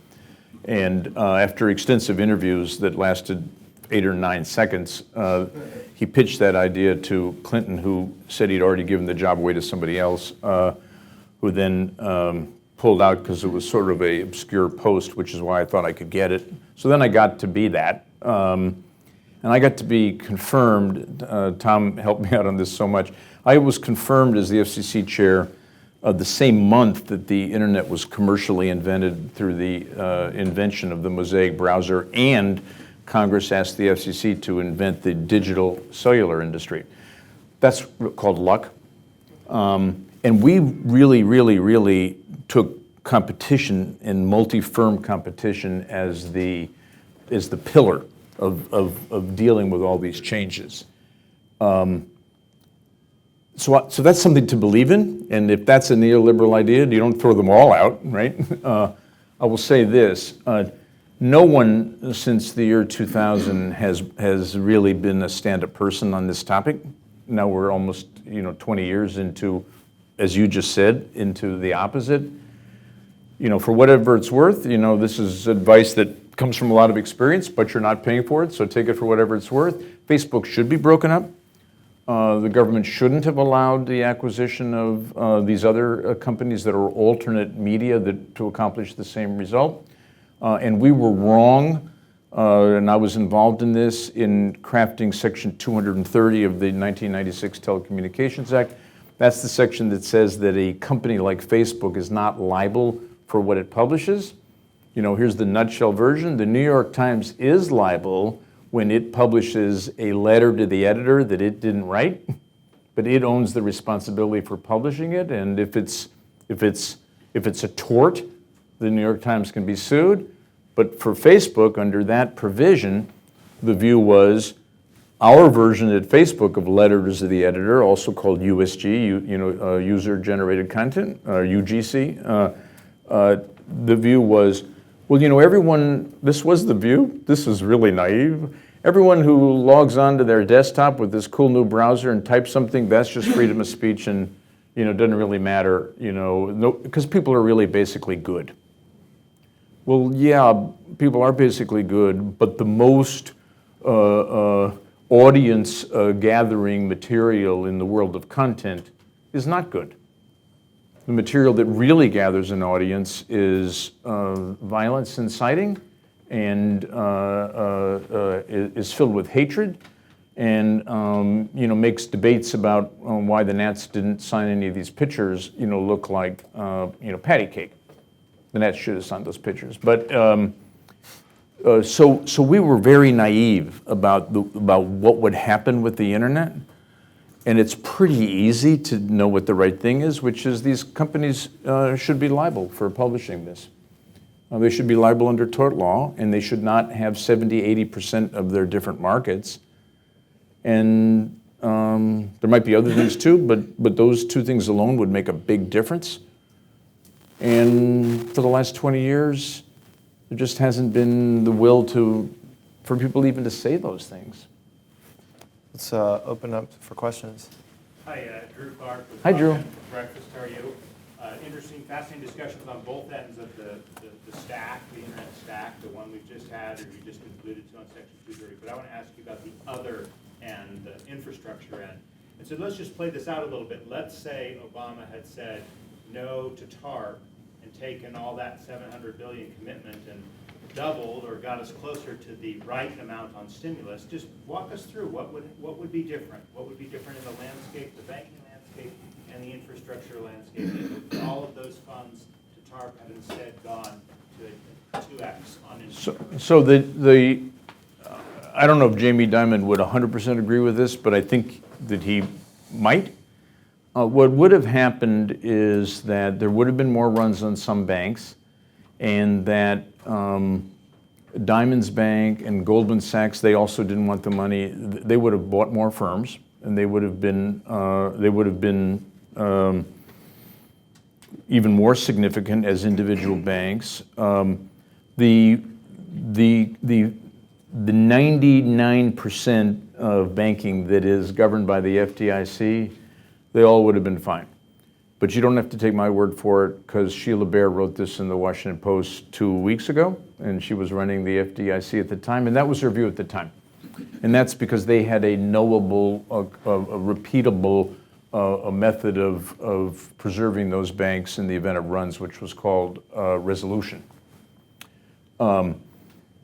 And after extensive interviews that lasted 8 or 9 seconds, he pitched that idea to Clinton, who said he'd already given the job away to somebody else, who then pulled out because it was sort of an obscure post, which is why I thought I could get it. So then I got to be that. And I got to be confirmed. Tom helped me out on this so much. I was confirmed as the FCC chair the same month that the internet was commercially invented through the invention of the Mosaic browser, and Congress asked the FCC to invent the digital cellular industry. That's called luck. And we really took competition and multi-firm competition as the pillar of dealing with all these changes. So that's something to believe in, and if that's a neoliberal idea, you don't throw them all out, right? I will say this, no one since the year 2000 has really been a stand-up person on this topic. Now we're almost 20 years into, as you just said, into the opposite. For whatever it's worth, this is advice that comes from a lot of experience, but you're not paying for it, so take it for whatever it's worth. Facebook should be broken up. The government shouldn't have allowed the acquisition of these other companies that are alternate media to accomplish the same result. And we were wrong, and I was involved in this, in crafting Section 230 of the 1996 Telecommunications Act. That's the section that says that a company like Facebook is not liable for what it publishes. Here's the nutshell version. The New York Times is liable when it publishes a letter to the editor that it didn't write, but it owns the responsibility for publishing it. And if it's a tort, the New York Times can be sued. But for Facebook, under that provision, the view was our version at Facebook of letters to the editor, also called USG, user-generated content, UGC. The view was, well, everyone, this was the view, this is really naive. Everyone who logs onto their desktop with this cool new browser and types something, that's just freedom of speech, and it doesn't really matter, because people are really basically good. Well, yeah, people are basically good, but the most audience gathering material in the world of content is not good. The material that really gathers an audience is violence inciting, and is filled with hatred, and makes debates about why the Nats didn't sign any of these pitchers look like patty cake. The Nats should have signed those pitchers, but so we were very naive about what would happen with the internet. And it's pretty easy to know what the right thing is, which is these companies should be liable for publishing this. They should be liable under tort law, and they should not have 70-80% of their different markets. And there might be other things too, but those two things alone would make a big difference. And for the last 20 years, there just hasn't been the will for people even to say those things. Let's open up for questions. Hi, Drew Clark. Hi, Drew. Breakfast, how are you? Interesting, fascinating discussions on both ends of the stack, the internet stack, the one we've just had, or you just alluded to on Section 230. But I want to ask you about the other end, the infrastructure end. And so let's just play this out a little bit. Let's say Obama had said no to TARP and taken all that $700 billion commitment and doubled or got us closer to the right amount on stimulus. Just walk us through what would be different. What would be different in the landscape, the banking landscape, and the infrastructure landscape if all of those funds to TARP had instead gone to 2x on infrastructure? So I don't know if Jamie Dimon would 100% agree with this, but I think that he might. What would have happened is that there would have been more runs on some banks, and that Diamonds Bank and Goldman Sachs, they also didn't want the money. They would have bought more firms, and they would have been even more significant as individual banks. The 99% of banking that is governed by the FDIC, they all would have been fine. But you don't have to take my word for it, because Sheila Bair wrote this in the Washington Post 2 weeks ago, and she was running the FDIC at the time, and that was her view at the time. And that's because they had a knowable, a repeatable method of preserving those banks in the event of runs, which was called resolution.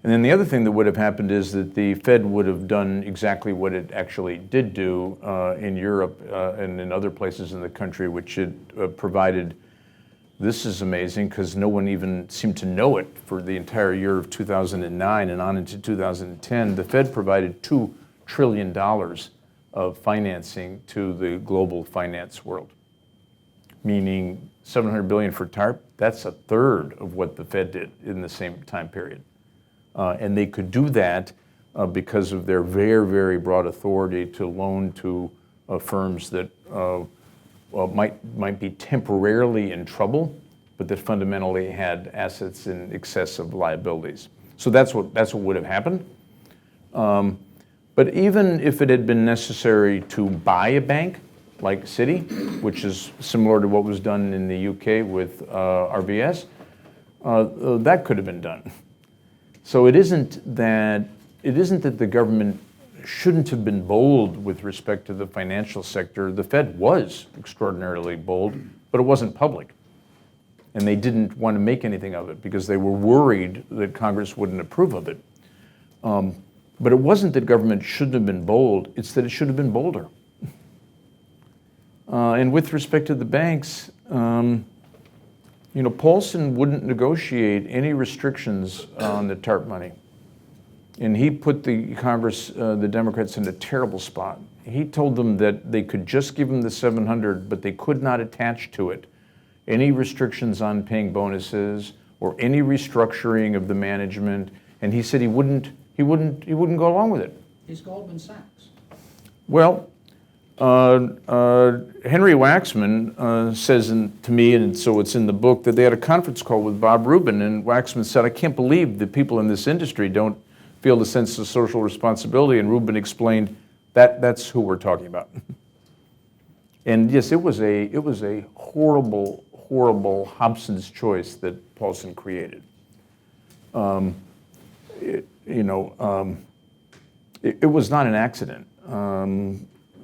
And then the other thing that would have happened is that the Fed would have done exactly what it actually did do in Europe and in other places in the country, which it provided. This is amazing, because no one even seemed to know it for the entire year of 2009 and on into 2010. The Fed provided $2 trillion of financing to the global finance world, meaning $700 billion for TARP. That's a third of what the Fed did in the same time period. And they could do that because of their very, very broad authority to loan to firms that might be temporarily in trouble, but that fundamentally had assets in excess of liabilities. So that's what would have happened. But even if it had been necessary to buy a bank like Citi, which is similar to what was done in the UK with RBS, that could have been done. So it isn't that the government shouldn't have been bold with respect to the financial sector. The Fed was extraordinarily bold, but it wasn't public. And they didn't want to make anything of it because they were worried that Congress wouldn't approve of it. But it wasn't that government shouldn't have been bold, it's that it should have been bolder. And with respect to the banks, Paulson wouldn't negotiate any restrictions on the TARP money. And he put the Congress, the Democrats, in a terrible spot. He told them that they could just give them the $700, but they could not attach to it any restrictions on paying bonuses or any restructuring of the management. And he said he wouldn't go along with it. He's Goldman Sachs. Well, Henry Waxman says to me, and so it's in the book, that they had a conference call with Bob Rubin, and Waxman said, I can't believe that people in this industry don't feel the sense of social responsibility, and Rubin explained that's who we're talking about. And yes, it was a horrible, horrible Hobson's choice that Paulson created. It was not an accident.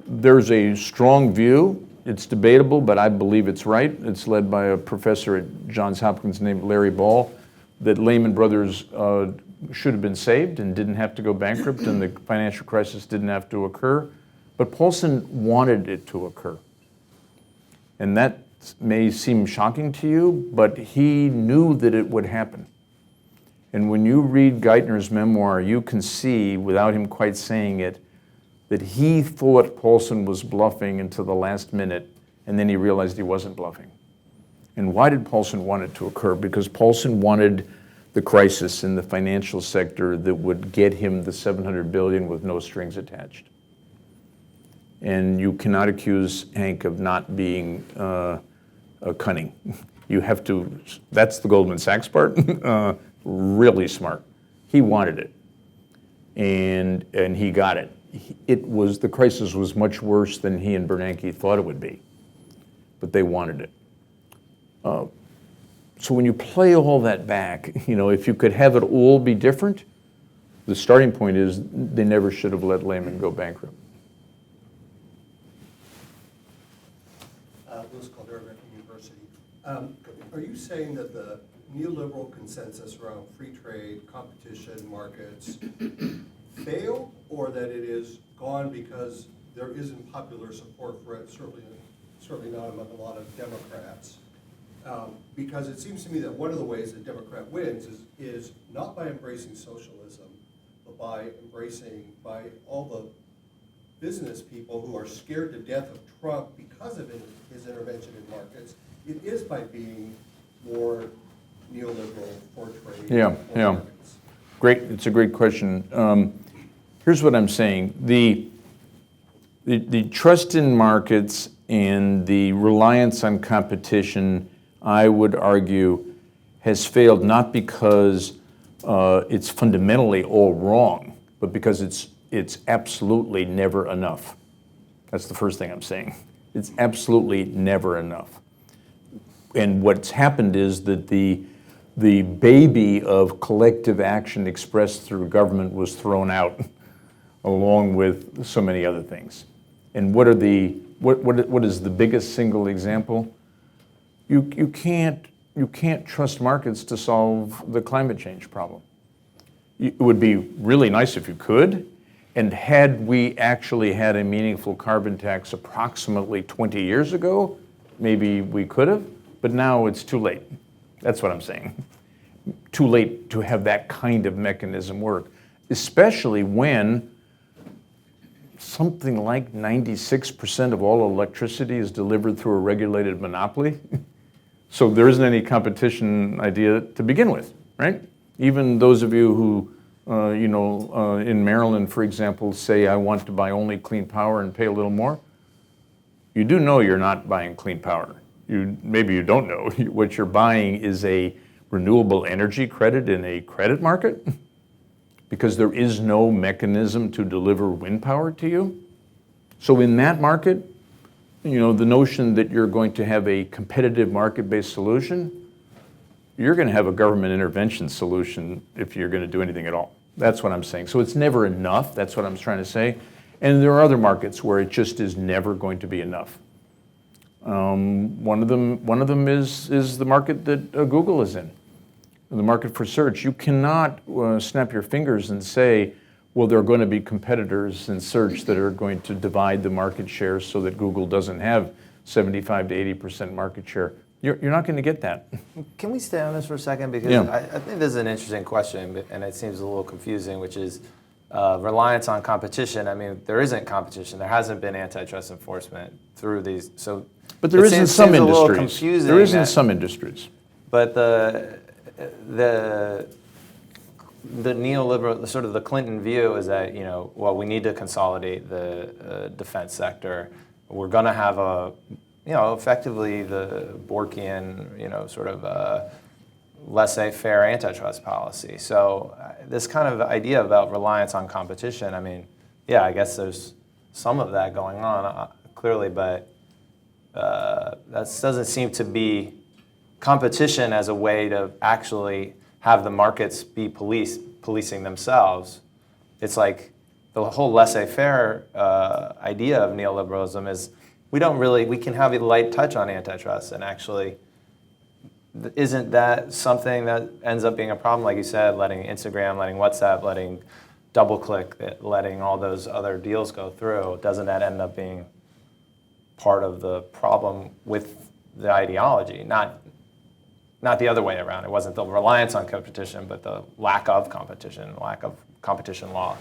There's a strong view, it's debatable, but I believe it's right. It's led by a professor at Johns Hopkins named Larry Ball, that Lehman Brothers should have been saved and didn't have to go bankrupt, and the financial crisis didn't have to occur. But Paulson wanted it to occur. And that may seem shocking to you, but he knew that it would happen. And when you read Geithner's memoir, you can see, without him quite saying it, that he thought Paulson was bluffing until the last minute, and then he realized he wasn't bluffing. And why did Paulson want it to occur? Because Paulson wanted the crisis in the financial sector that would get him the $700 billion with no strings attached. And you cannot accuse Hank of not being cunning. You have to, that's the Goldman Sachs part, really smart. He wanted it, and he got it. The crisis was much worse than he and Bernanke thought it would be, but they wanted it. So when you play all that back, if you could have it all be different, the starting point is they never should have let Lehman go bankrupt. Louis Caldera from University. Are you saying that the neoliberal consensus around free trade, competition, markets failed, or that it is gone because there isn't popular support for it, certainly not among a lot of Democrats? Because it seems to me that one of the ways a Democrat wins is not by embracing socialism, but by all the business people who are scared to death of Trump because of his intervention in markets, it is by being more neoliberal for trade. Yeah, for yeah. markets. Great, it's a great question. Here's what I'm saying. The trust in markets and the reliance on competition, I would argue, has failed not because it's fundamentally all wrong, but because it's absolutely never enough. That's the first thing I'm saying. It's absolutely never enough. And what's happened is that the baby of collective action expressed through government was thrown out along with so many other things. And what is the biggest single example? You can't trust markets to solve the climate change problem. It would be really nice if you could, and had we actually had a meaningful carbon tax approximately 20 years ago, maybe we could have, but now it's too late. That's what I'm saying. Too late to have that kind of mechanism work, especially when something like 96% of all electricity is delivered through a regulated monopoly. So there isn't any competition idea to begin with, right? Even those of you who, in Maryland, for example, say, I want to buy only clean power and pay a little more, you do know you're not buying clean power. Maybe you don't know. What you're buying is a renewable energy credit in a credit market because there is no mechanism to deliver wind power to you. So in that market, the notion that you're going to have a competitive market-based solution, you're going to have a government intervention solution if you're going to do anything at all. That's what I'm saying. So it's never enough. That's what I'm trying to say. And there are other markets where it just is never going to be enough. One of them is the market that Google is in, the market for search. You cannot snap your fingers and say, well, there are going to be competitors in search that are going to divide the market share so that Google doesn't have 75 to 80% market share. You're not going to get that. Can we stay on this for a second? Because Yeah. I think this is an interesting question, and it seems a little confusing, which is reliance on competition. I mean, there isn't competition. There hasn't been antitrust enforcement through these. But there is in some seems a little industries. confusing There is in that- some industries. But the neoliberal, sort of the Clinton view is that, we need to consolidate the defense sector. We're going to have effectively the Borkian, sort of laissez-faire antitrust policy. So this kind of idea about reliance on competition, I mean, yeah, I guess there's some of that going on, clearly, but that doesn't seem to be competition as a way to actually have the markets be policing themselves. It's like the whole laissez-faire idea of neoliberalism is we can have a light touch on antitrust, and actually isn't that something that ends up being a problem, like you said, letting Instagram, letting WhatsApp, letting DoubleClick, letting all those other deals go through? Doesn't that end up being part of the problem with the ideology? Not the other way around. It wasn't the reliance on competition, but the lack of competition law.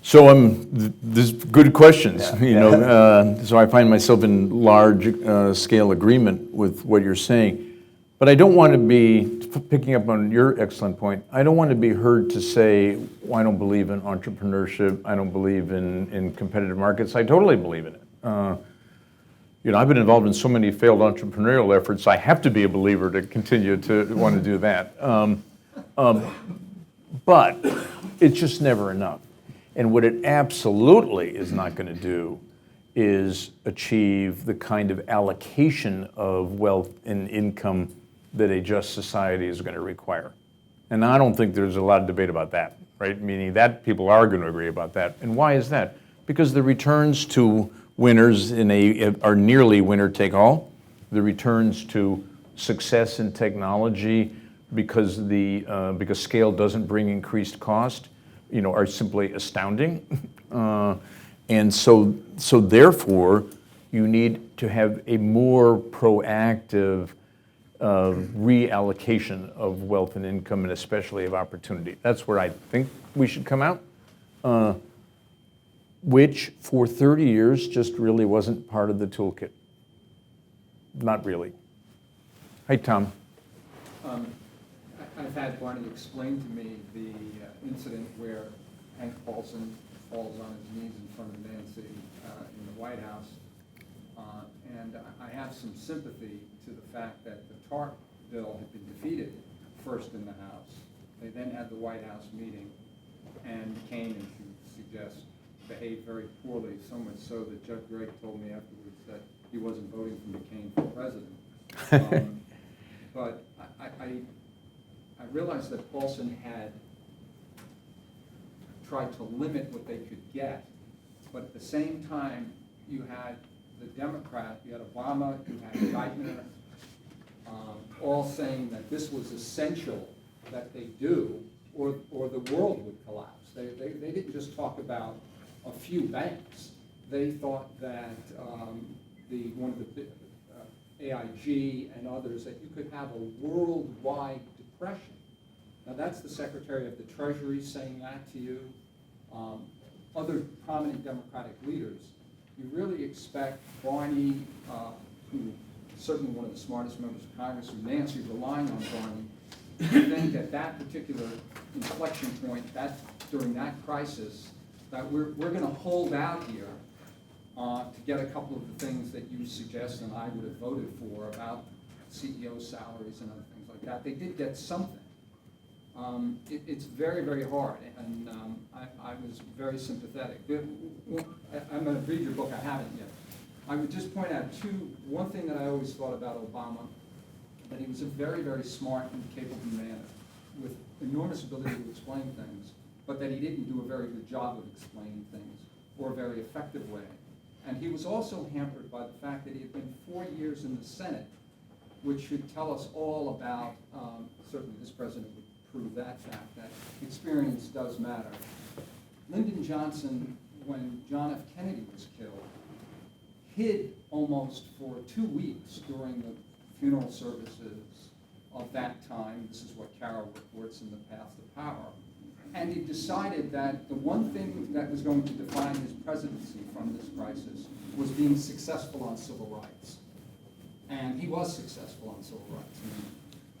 So there's good questions, Yeah. So I find myself in large scale agreement with what you're saying. But I don't want to be, picking up on your excellent point, I don't want to be heard to say, well, I don't believe in entrepreneurship, I don't believe in competitive markets. I totally believe in it. I've been involved in so many failed entrepreneurial efforts, I have to be a believer to continue to want to do that. But it's just never enough. And what it absolutely is not going to do is achieve the kind of allocation of wealth and income that a just society is going to require. And I don't think there's a lot of debate about that, right? Meaning that people are going to agree about that. And why is that? Because the returns to winners are nearly winner take all. The returns to success in technology, because scale doesn't bring increased cost, are simply astounding. And so therefore, you need to have a more proactive reallocation of wealth and income, and especially of opportunity. That's where I think we should come out. which for 30 years just really wasn't part of the toolkit. Not really. Hey, Tom. I've had Barney explain to me the incident where Hank Paulson falls on his knees in front of Nancy in the White House. And I have some sympathy to the fact that the TARP bill had been defeated first in the House. They then had the White House meeting, and McCain, as you suggest, behaved very poorly, so much so that Judge Gregg told me afterwards that he wasn't voting for McCain for president. But I realized that Paulson had tried to limit what they could get, but at the same time, you had the Democrat, you had Obama, you had Geithner, all saying that this was essential that they do, or the world would collapse. They didn't just talk about a few banks. They thought that one of the AIG and others, that you could have a worldwide depression. Now that's the Secretary of the Treasury saying that to you. Other prominent Democratic leaders. You really expect Barney, who is certainly one of the smartest members of Congress, who Nancy relying on Barney, to think at that particular inflection point, during that crisis, that we're going to hold out here to get a couple of the things that you suggest and I would have voted for about CEO salaries and other things like that. They did get something. It's very, very hard, and I was very sympathetic. I'm going to read your book. I haven't yet. I would just point out one thing that I always thought about Obama, that he was a very, very smart and capable man with enormous ability to explain things, but that he didn't do a very good job of explaining things or a very effective way. And he was also hampered by the fact that he had been 4 years in the Senate, which should tell us all about, certainly this president would prove that fact, that experience does matter. Lyndon Johnson, when John F. Kennedy was killed, hid almost for 2 weeks during the funeral services of that time. This is what Carroll reports in The Path to Power. And he decided that the one thing that was going to define his presidency from this crisis was being successful on civil rights. And he was successful on civil rights.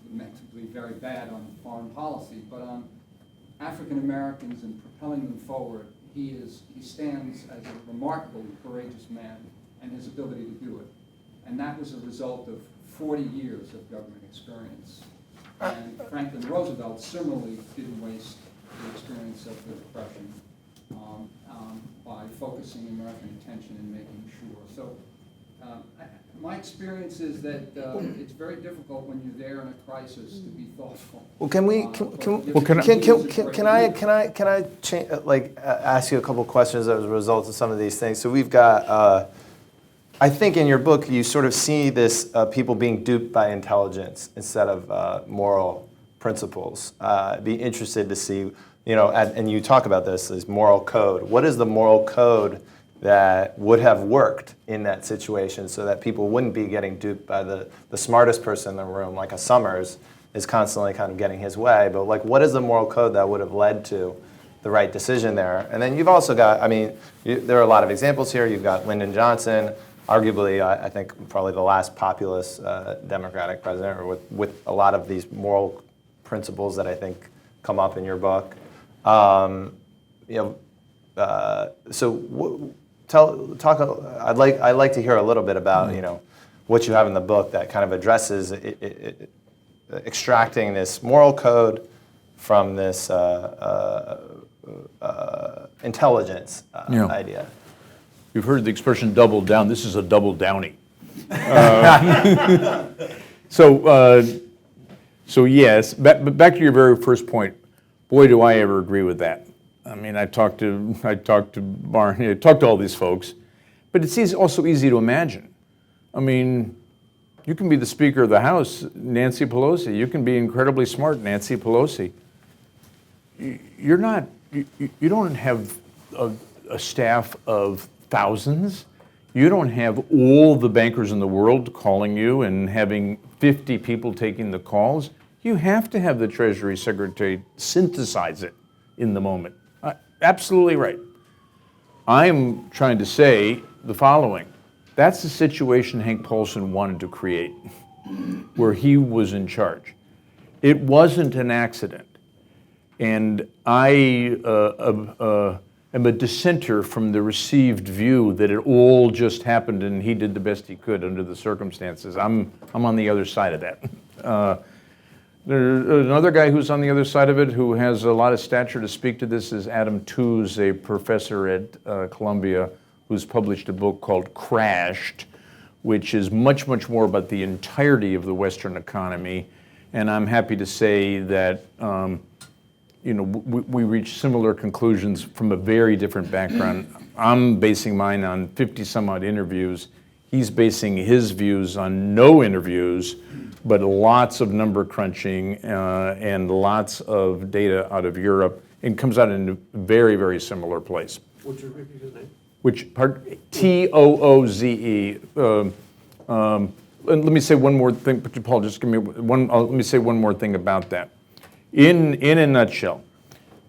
He meant to be very bad on foreign policy, but on African Americans and propelling them forward, he stands as a remarkably courageous man and his ability to do it. And that was a result of 40 years of government experience. And Franklin Roosevelt similarly didn't waste the experience of the Depression by focusing American attention and making sure. So my experience is that it's very difficult when you're there in a crisis to be thoughtful. Well, can I ask you a couple questions as a result of some of these things? So we've got, I think in your book you sort of see this people being duped by intelligence instead of moral principles. I'd be interested to see, and you talk about this moral code. What is the moral code that would have worked in that situation so that people wouldn't be getting duped by the smartest person in the room, like a Summers is constantly kind of getting his way, but what is the moral code that would have led to the right decision there? And then you've also got, there are a lot of examples here. You've got Lyndon Johnson, arguably, I think probably the last populist Democratic president, or with a lot of these moral principles that I think come up in your book. I'd like to hear a little bit about what you have in the book that kind of addresses extracting this moral code from this intelligence idea. You've heard the expression double down. This is a double downy. So yes, back to your very first point. Boy, do I ever agree with that. I talked to Barney, I talked to all these folks, but it's also easy to imagine. You can be the Speaker of the House, Nancy Pelosi. You can be incredibly smart, Nancy Pelosi. You don't have a staff of thousands. You don't have all the bankers in the world calling you and having 50 people taking the calls. You have to have the Treasury Secretary synthesize it in the moment. Absolutely right. I'm trying to say the following. That's the situation Hank Paulson wanted to create, where he was in charge. It wasn't an accident. And I am a dissenter from the received view that it all just happened and he did the best he could under the circumstances. I'm on the other side of that. There's another guy who's on the other side of it who has a lot of stature to speak to this is Adam Tooze, a professor at Columbia, who's published a book called Crashed, which is much, much more about the entirety of the Western economy. And I'm happy to say that we reach similar conclusions from a very different background. I'm basing mine on 50 some odd interviews. He's basing his views on no interviews, but lots of number crunching and lots of data out of Europe, and comes out in a very, very similar place. What's your repeat name? Which part? Tooze. Let me say one more thing, Paul. Just give me one. Let me say one more thing about that. In a nutshell,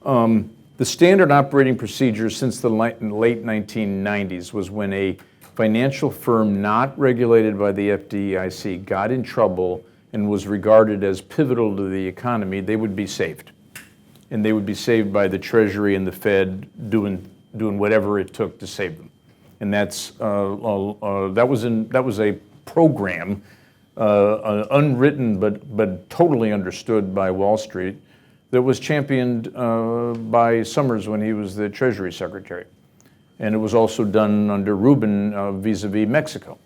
the standard operating procedure since the late 1990s was when a financial firm not regulated by the FDIC got in trouble and was regarded as pivotal to the economy, they would be saved. And they would be saved by the Treasury and the Fed doing whatever it took to save them. And that was a program, unwritten but totally understood by Wall Street, that was championed by Summers when he was the Treasury Secretary. And it was also done under Rubin vis-a-vis Mexico.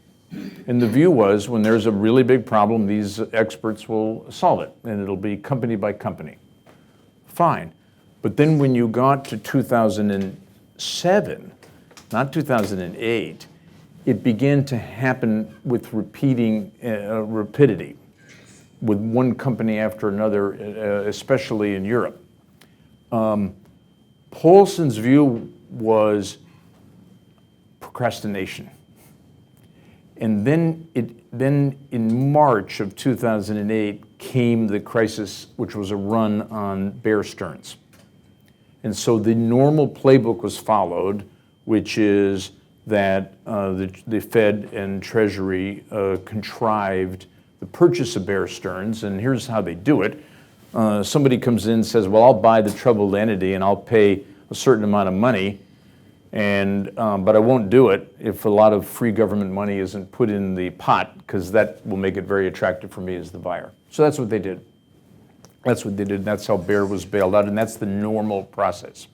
And the view was, when there's a really big problem, these experts will solve it, and it'll be company by company. Fine. But then when you got to 2007, not 2008, it began to happen with rapidity, with one company after another, especially in Europe. Paulson's view was procrastination. And then in March of 2008 came the crisis, which was a run on Bear Stearns. And so the normal playbook was followed, which is that the Fed and Treasury contrived the purchase of Bear Stearns, and here's how they do it. Somebody comes in and says, well, I'll buy the troubled entity and I'll pay a certain amount of money, but I won't do it if a lot of free government money isn't put in the pot, because that will make it very attractive for me as the buyer. So that's what they did. That's what they did. That's how Bear was bailed out, and that's the normal process.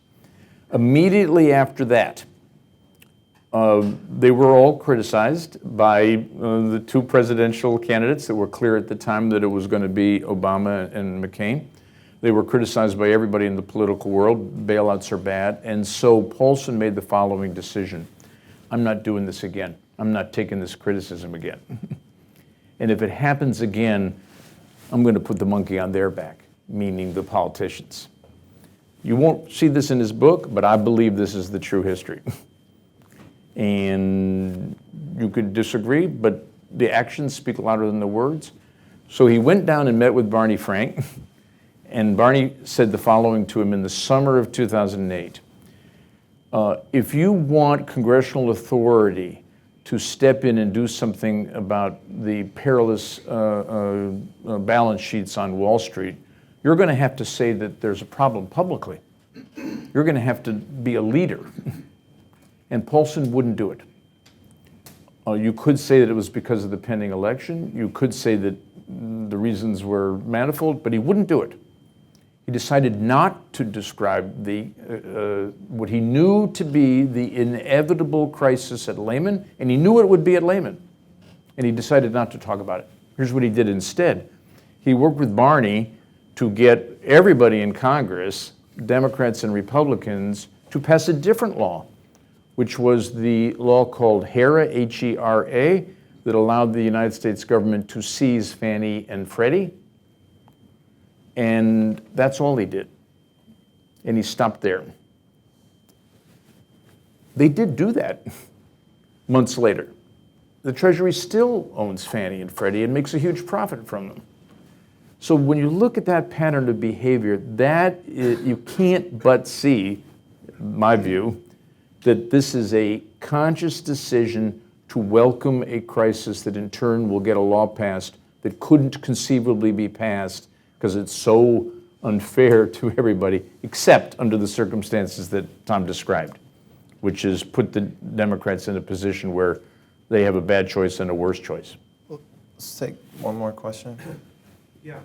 Immediately after that, they were all criticized by the two presidential candidates that were clear at the time that it was going to be Obama and McCain. They were criticized by everybody in the political world. Bailouts are bad. And so Paulson made the following decision. I'm not doing this again. I'm not taking this criticism again. And if it happens again, I'm going to put the monkey on their back, meaning the politicians. You won't see this in his book, but I believe this is the true history. And you could disagree, but the actions speak louder than the words. So he went down and met with Barney Frank, and Barney said the following to him in the summer of 2008. If you want congressional authority to step in and do something about the perilous balance sheets on Wall Street, you're going to have to say that there's a problem publicly. You're going to have to be a leader. And Paulson wouldn't do it. You could say that it was because of the pending election. You could say that the reasons were manifold, but he wouldn't do it. He decided not to describe what he knew to be the inevitable crisis at Lehman, and he knew it would be at Lehman. And he decided not to talk about it. Here's what he did instead. He worked with Barney to get everybody in Congress, Democrats and Republicans, to pass a different law, which was the law called HERA, H-E-R-A, that allowed the United States government to seize Fannie and Freddie. And that's all he did. And he stopped there. They did do that months later. The Treasury still owns Fannie and Freddie and makes a huge profit from them. So when you look at that pattern of behavior, you can't but see, in my view, that this is a conscious decision to welcome a crisis that in turn will get a law passed that couldn't conceivably be passed because it's so unfair to everybody, except under the circumstances that Tom described, which is put the Democrats in a position where they have a bad choice and a worse choice. Let's take one more question. Yeah,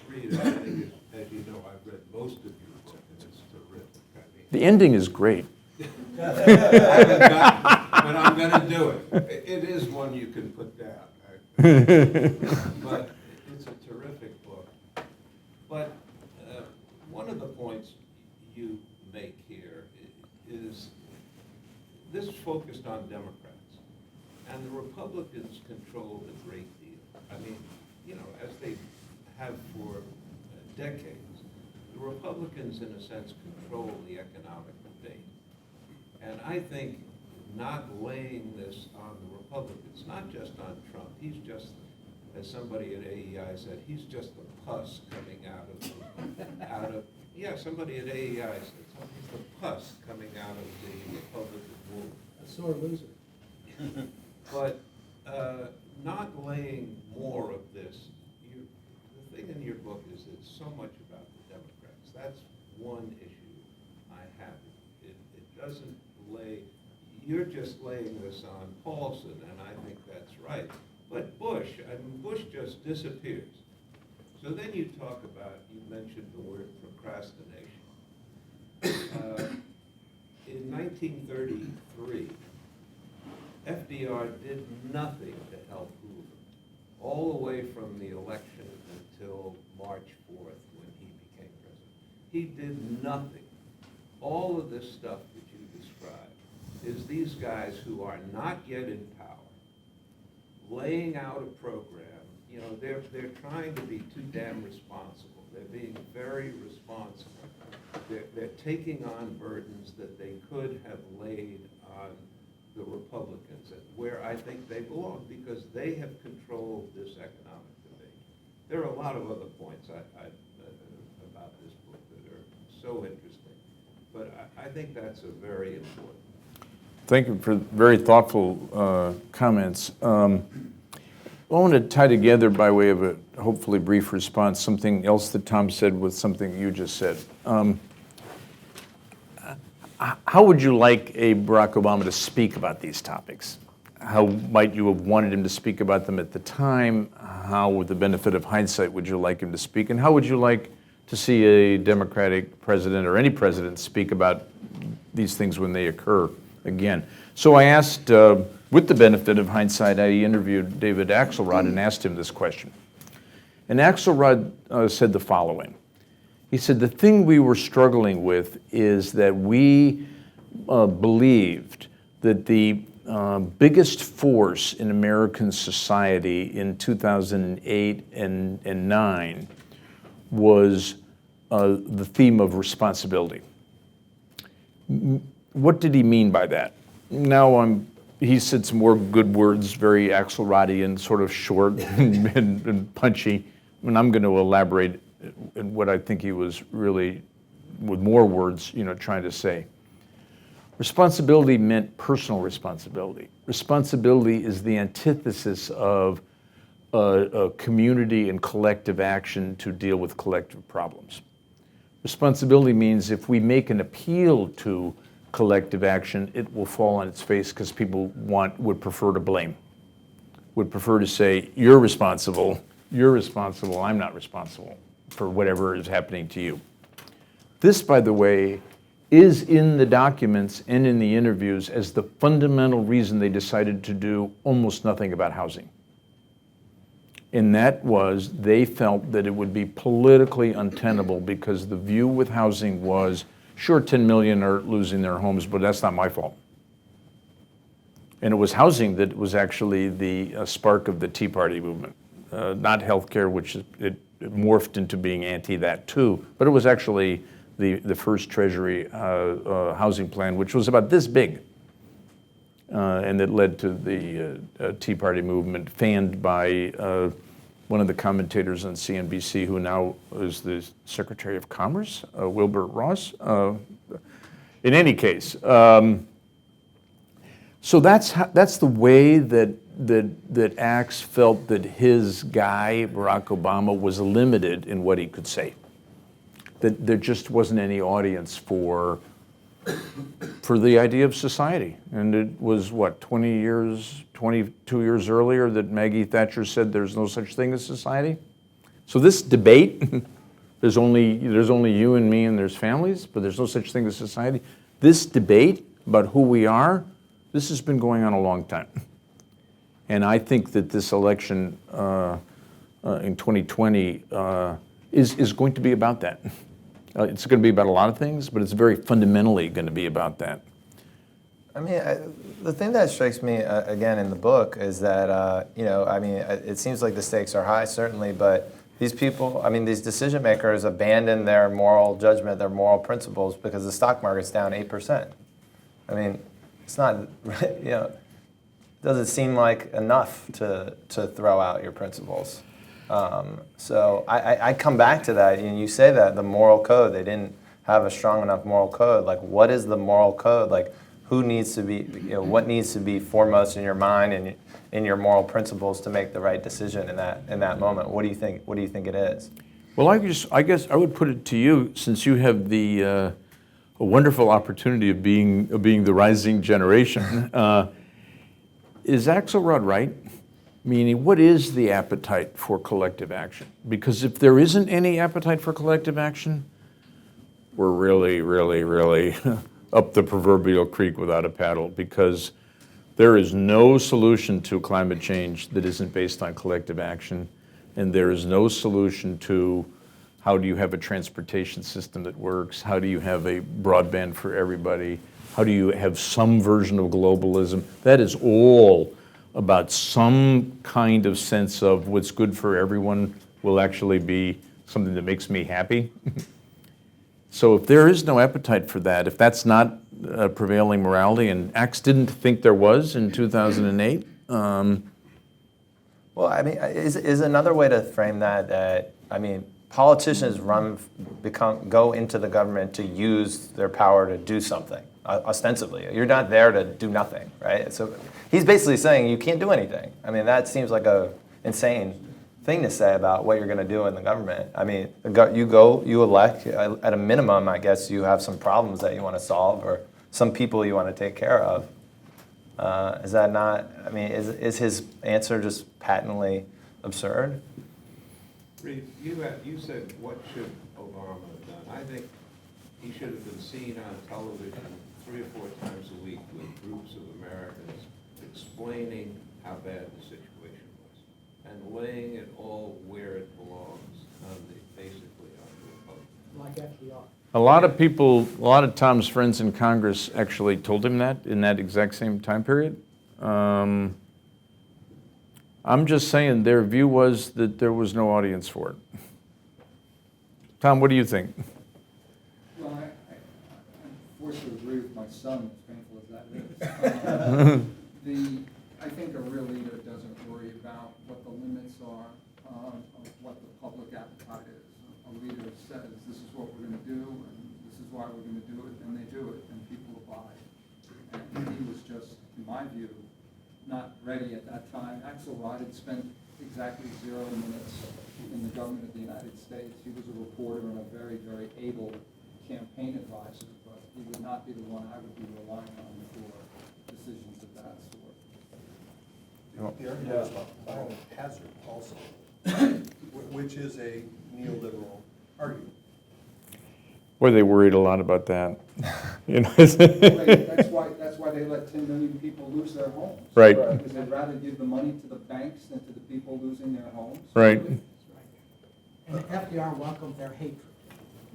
Reed, I think, as you know, I've read most of your book, and it's terrific. I mean, The ending is great. I haven't gotten, but I'm going to do it. It is one you can put down. But it's a terrific book. But one of the points you make here is this focused on Democrats, and the Republicans controlled a great deal. I mean, you know, as they have for decades, the Republicans, in a sense, control the economic debate. And I think not laying this on the Republicans, not just on Trump, he's just, as somebody at AEI said, he's just a pus coming out of, yeah, somebody at AEI said, he's the pus coming out of the Republican womb. A sore loser. But not laying more of this, the thing in your book is it's so much about the Democrats. That's one issue I have. It doesn't lay, you're just laying this on Paulson, and I think that's right. But Bush, I mean, Bush just disappears. So then you talk about, you mentioned the word procrastination. In 1933, FDR did nothing to help Hoover, all the way from the election until March 4th when he became president. He did nothing. All of this stuff that you described is these guys who are not yet in power, laying out a program. You know, they're trying to be too damn responsible. They're being very responsible. They're taking on burdens that they could have laid on the Republicans, where I think they belong, because they have controlled this economic debate. There are a lot of other points about this book that are so interesting, but I think that's a very important. Thank you for very thoughtful comments. I want to tie together, by way of a hopefully brief response, something else that Tom said with something you just said. How would you like a Barack Obama to speak about these topics? How might you have wanted him to speak about them at the time? How, with the benefit of hindsight, would you like him to speak? And how would you like to see a Democratic president or any president speak about these things when they occur again? So I asked, with the benefit of hindsight, I interviewed David Axelrod and asked him this question. And Axelrod said the following. He said, the thing we were struggling with is that we believed that the biggest force in American society in 2008 and 9 was the theme of responsibility. What did he mean by that? Now he said some more good words, very Axelrodian, sort of short and punchy, and I'm going to elaborate in what I think he was really, with more words, trying to say. Responsibility meant personal responsibility. Responsibility is the antithesis of a community and collective action to deal with collective problems. Responsibility means if we make an appeal to collective action, it will fall on its face because people would prefer to blame, would prefer to say, you're responsible, I'm not responsible for whatever is happening to you. This, by the way, is in the documents and in the interviews as the fundamental reason they decided to do almost nothing about housing. And that was, they felt that it would be politically untenable because the view with housing was, sure, 10 million are losing their homes, but that's not my fault. And it was housing that was actually the spark of the Tea Party movement, not healthcare, which it morphed into being anti that too, but it was actually the first Treasury housing plan, which was about this big, and that led to the Tea Party movement, fanned by one of the commentators on CNBC, who now is the Secretary of Commerce, Wilbur Ross. In any case, so that's the way that Axe felt that his guy, Barack Obama, was limited in what he could say. That there just wasn't any audience for the idea of society. And it was, what, 22 years earlier that Maggie Thatcher said there's no such thing as society? So this debate, there's only you and me and there's families, but there's no such thing as society. This debate about who we are, this has been going on a long time. And I think that this election in 2020 is going to be about that. It's going to be about a lot of things, but it's very fundamentally going to be about that. I mean, the thing that strikes me, again, in the book is that, it seems like the stakes are high, certainly, but these people, these decision makers abandon their moral judgment, their moral principles, because the stock market's down 8%. I mean, it's not, doesn't seem like enough to throw out your principles. So I come back to that, and you say that the moral code, they didn't have a strong enough moral code. Like, what is the moral code? Like, who needs to be, what needs to be foremost in your mind and in your moral principles to make the right decision in that moment? What do you think? What do you think it is? Well, I guess I would put it to you, since you have the a wonderful opportunity of being the rising generation. Is Axelrod right? Meaning, what is the appetite for collective action? Because if there isn't any appetite for collective action, we're really, really, really up the proverbial creek without a paddle, because there is no solution to climate change that isn't based on collective action, and there is no solution to how do you have a transportation system that works, how do you have a broadband for everybody, how do you have some version of globalism. That is all about some kind of sense of what's good for everyone will actually be something that makes me happy. So if there is no appetite for that, if that's not prevailing morality, and Axe didn't think there was in 2008. Well, is another way to frame that, politicians go into the government to use their power to do something, ostensibly. You're not there to do nothing, right? So he's basically saying you can't do anything. That seems like a insane thing to say about what you're going to do in the government. You elect, at a minimum, I guess you have some problems that you want to solve or some people you want to take care of. Is that not, is his answer just patently absurd? Reed, you said, what should Obama have done? I think he should have been seen on television 3 or 4 times a week with groups of Americans explaining how bad the situation was and laying it all where it belongs, basically on the Republic. Like FDR. A lot of people, a lot of Tom's friends in Congress actually told him that in that exact same time period. I'm just saying their view was that there was no audience for it. Tom, what do you think? Well, I'm forced to agree with my son, as painful as that is. I think a real leader doesn't worry about what the limits are of what the public appetite is. A leader says, this is what we're going to do, and this is why we're going to do it, and they do it, and people abide. And he was just, in my view, not ready at that time. Axelrod had spent exactly 0 minutes in the government of the United States. He was a reporter and a very, very able campaign advisor, but he would not be the one I would be relying on for decisions of that sort. The argument is about moral hazard also, which is a neoliberal argument. Boy, they worried a lot about that. That's why they let 10 million people lose their homes. Right. Because they'd rather give the money to the banks than to the people losing their homes. Right. And FDR welcomed their hatred.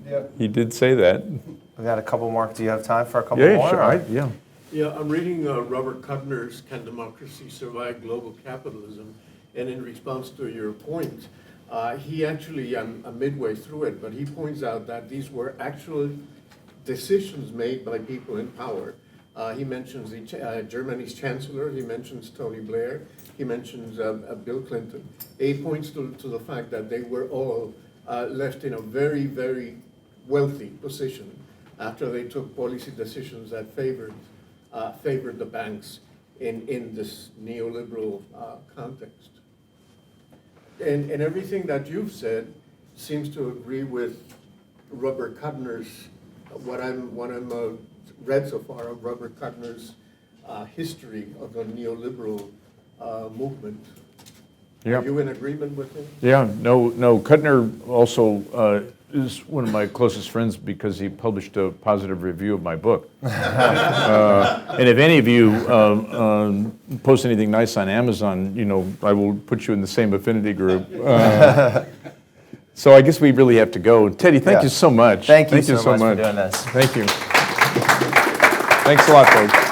Yeah. He did say that. We got a couple more. Do you have time for a couple Yeah, more? sure. or- Yeah. Yeah, I'm reading Robert Kuttner's Can Democracy Survive Global Capitalism? And in response to your point, he actually, I'm midway through it, but he points out that these were actual decisions made by people in power. He mentions Germany's chancellor, he mentions Tony Blair, he mentions Bill Clinton. He points to the fact that they were all left in a very, very wealthy position after they took policy decisions that favored the banks in this neoliberal context. And everything that you've said seems to agree with Robert Kuttner's, what I'm read so far of Robert Kuttner's history of the neoliberal movement. Yeah. Are you in agreement with him? Yeah, no, Kuttner also is one of my closest friends because he published a positive review of my book. And if any of you post anything nice on Amazon, I will put you in the same affinity group. So I guess we really have to go. Teddy, thank you so much. Thank you so much for doing this. Thank you. Thanks a lot, folks.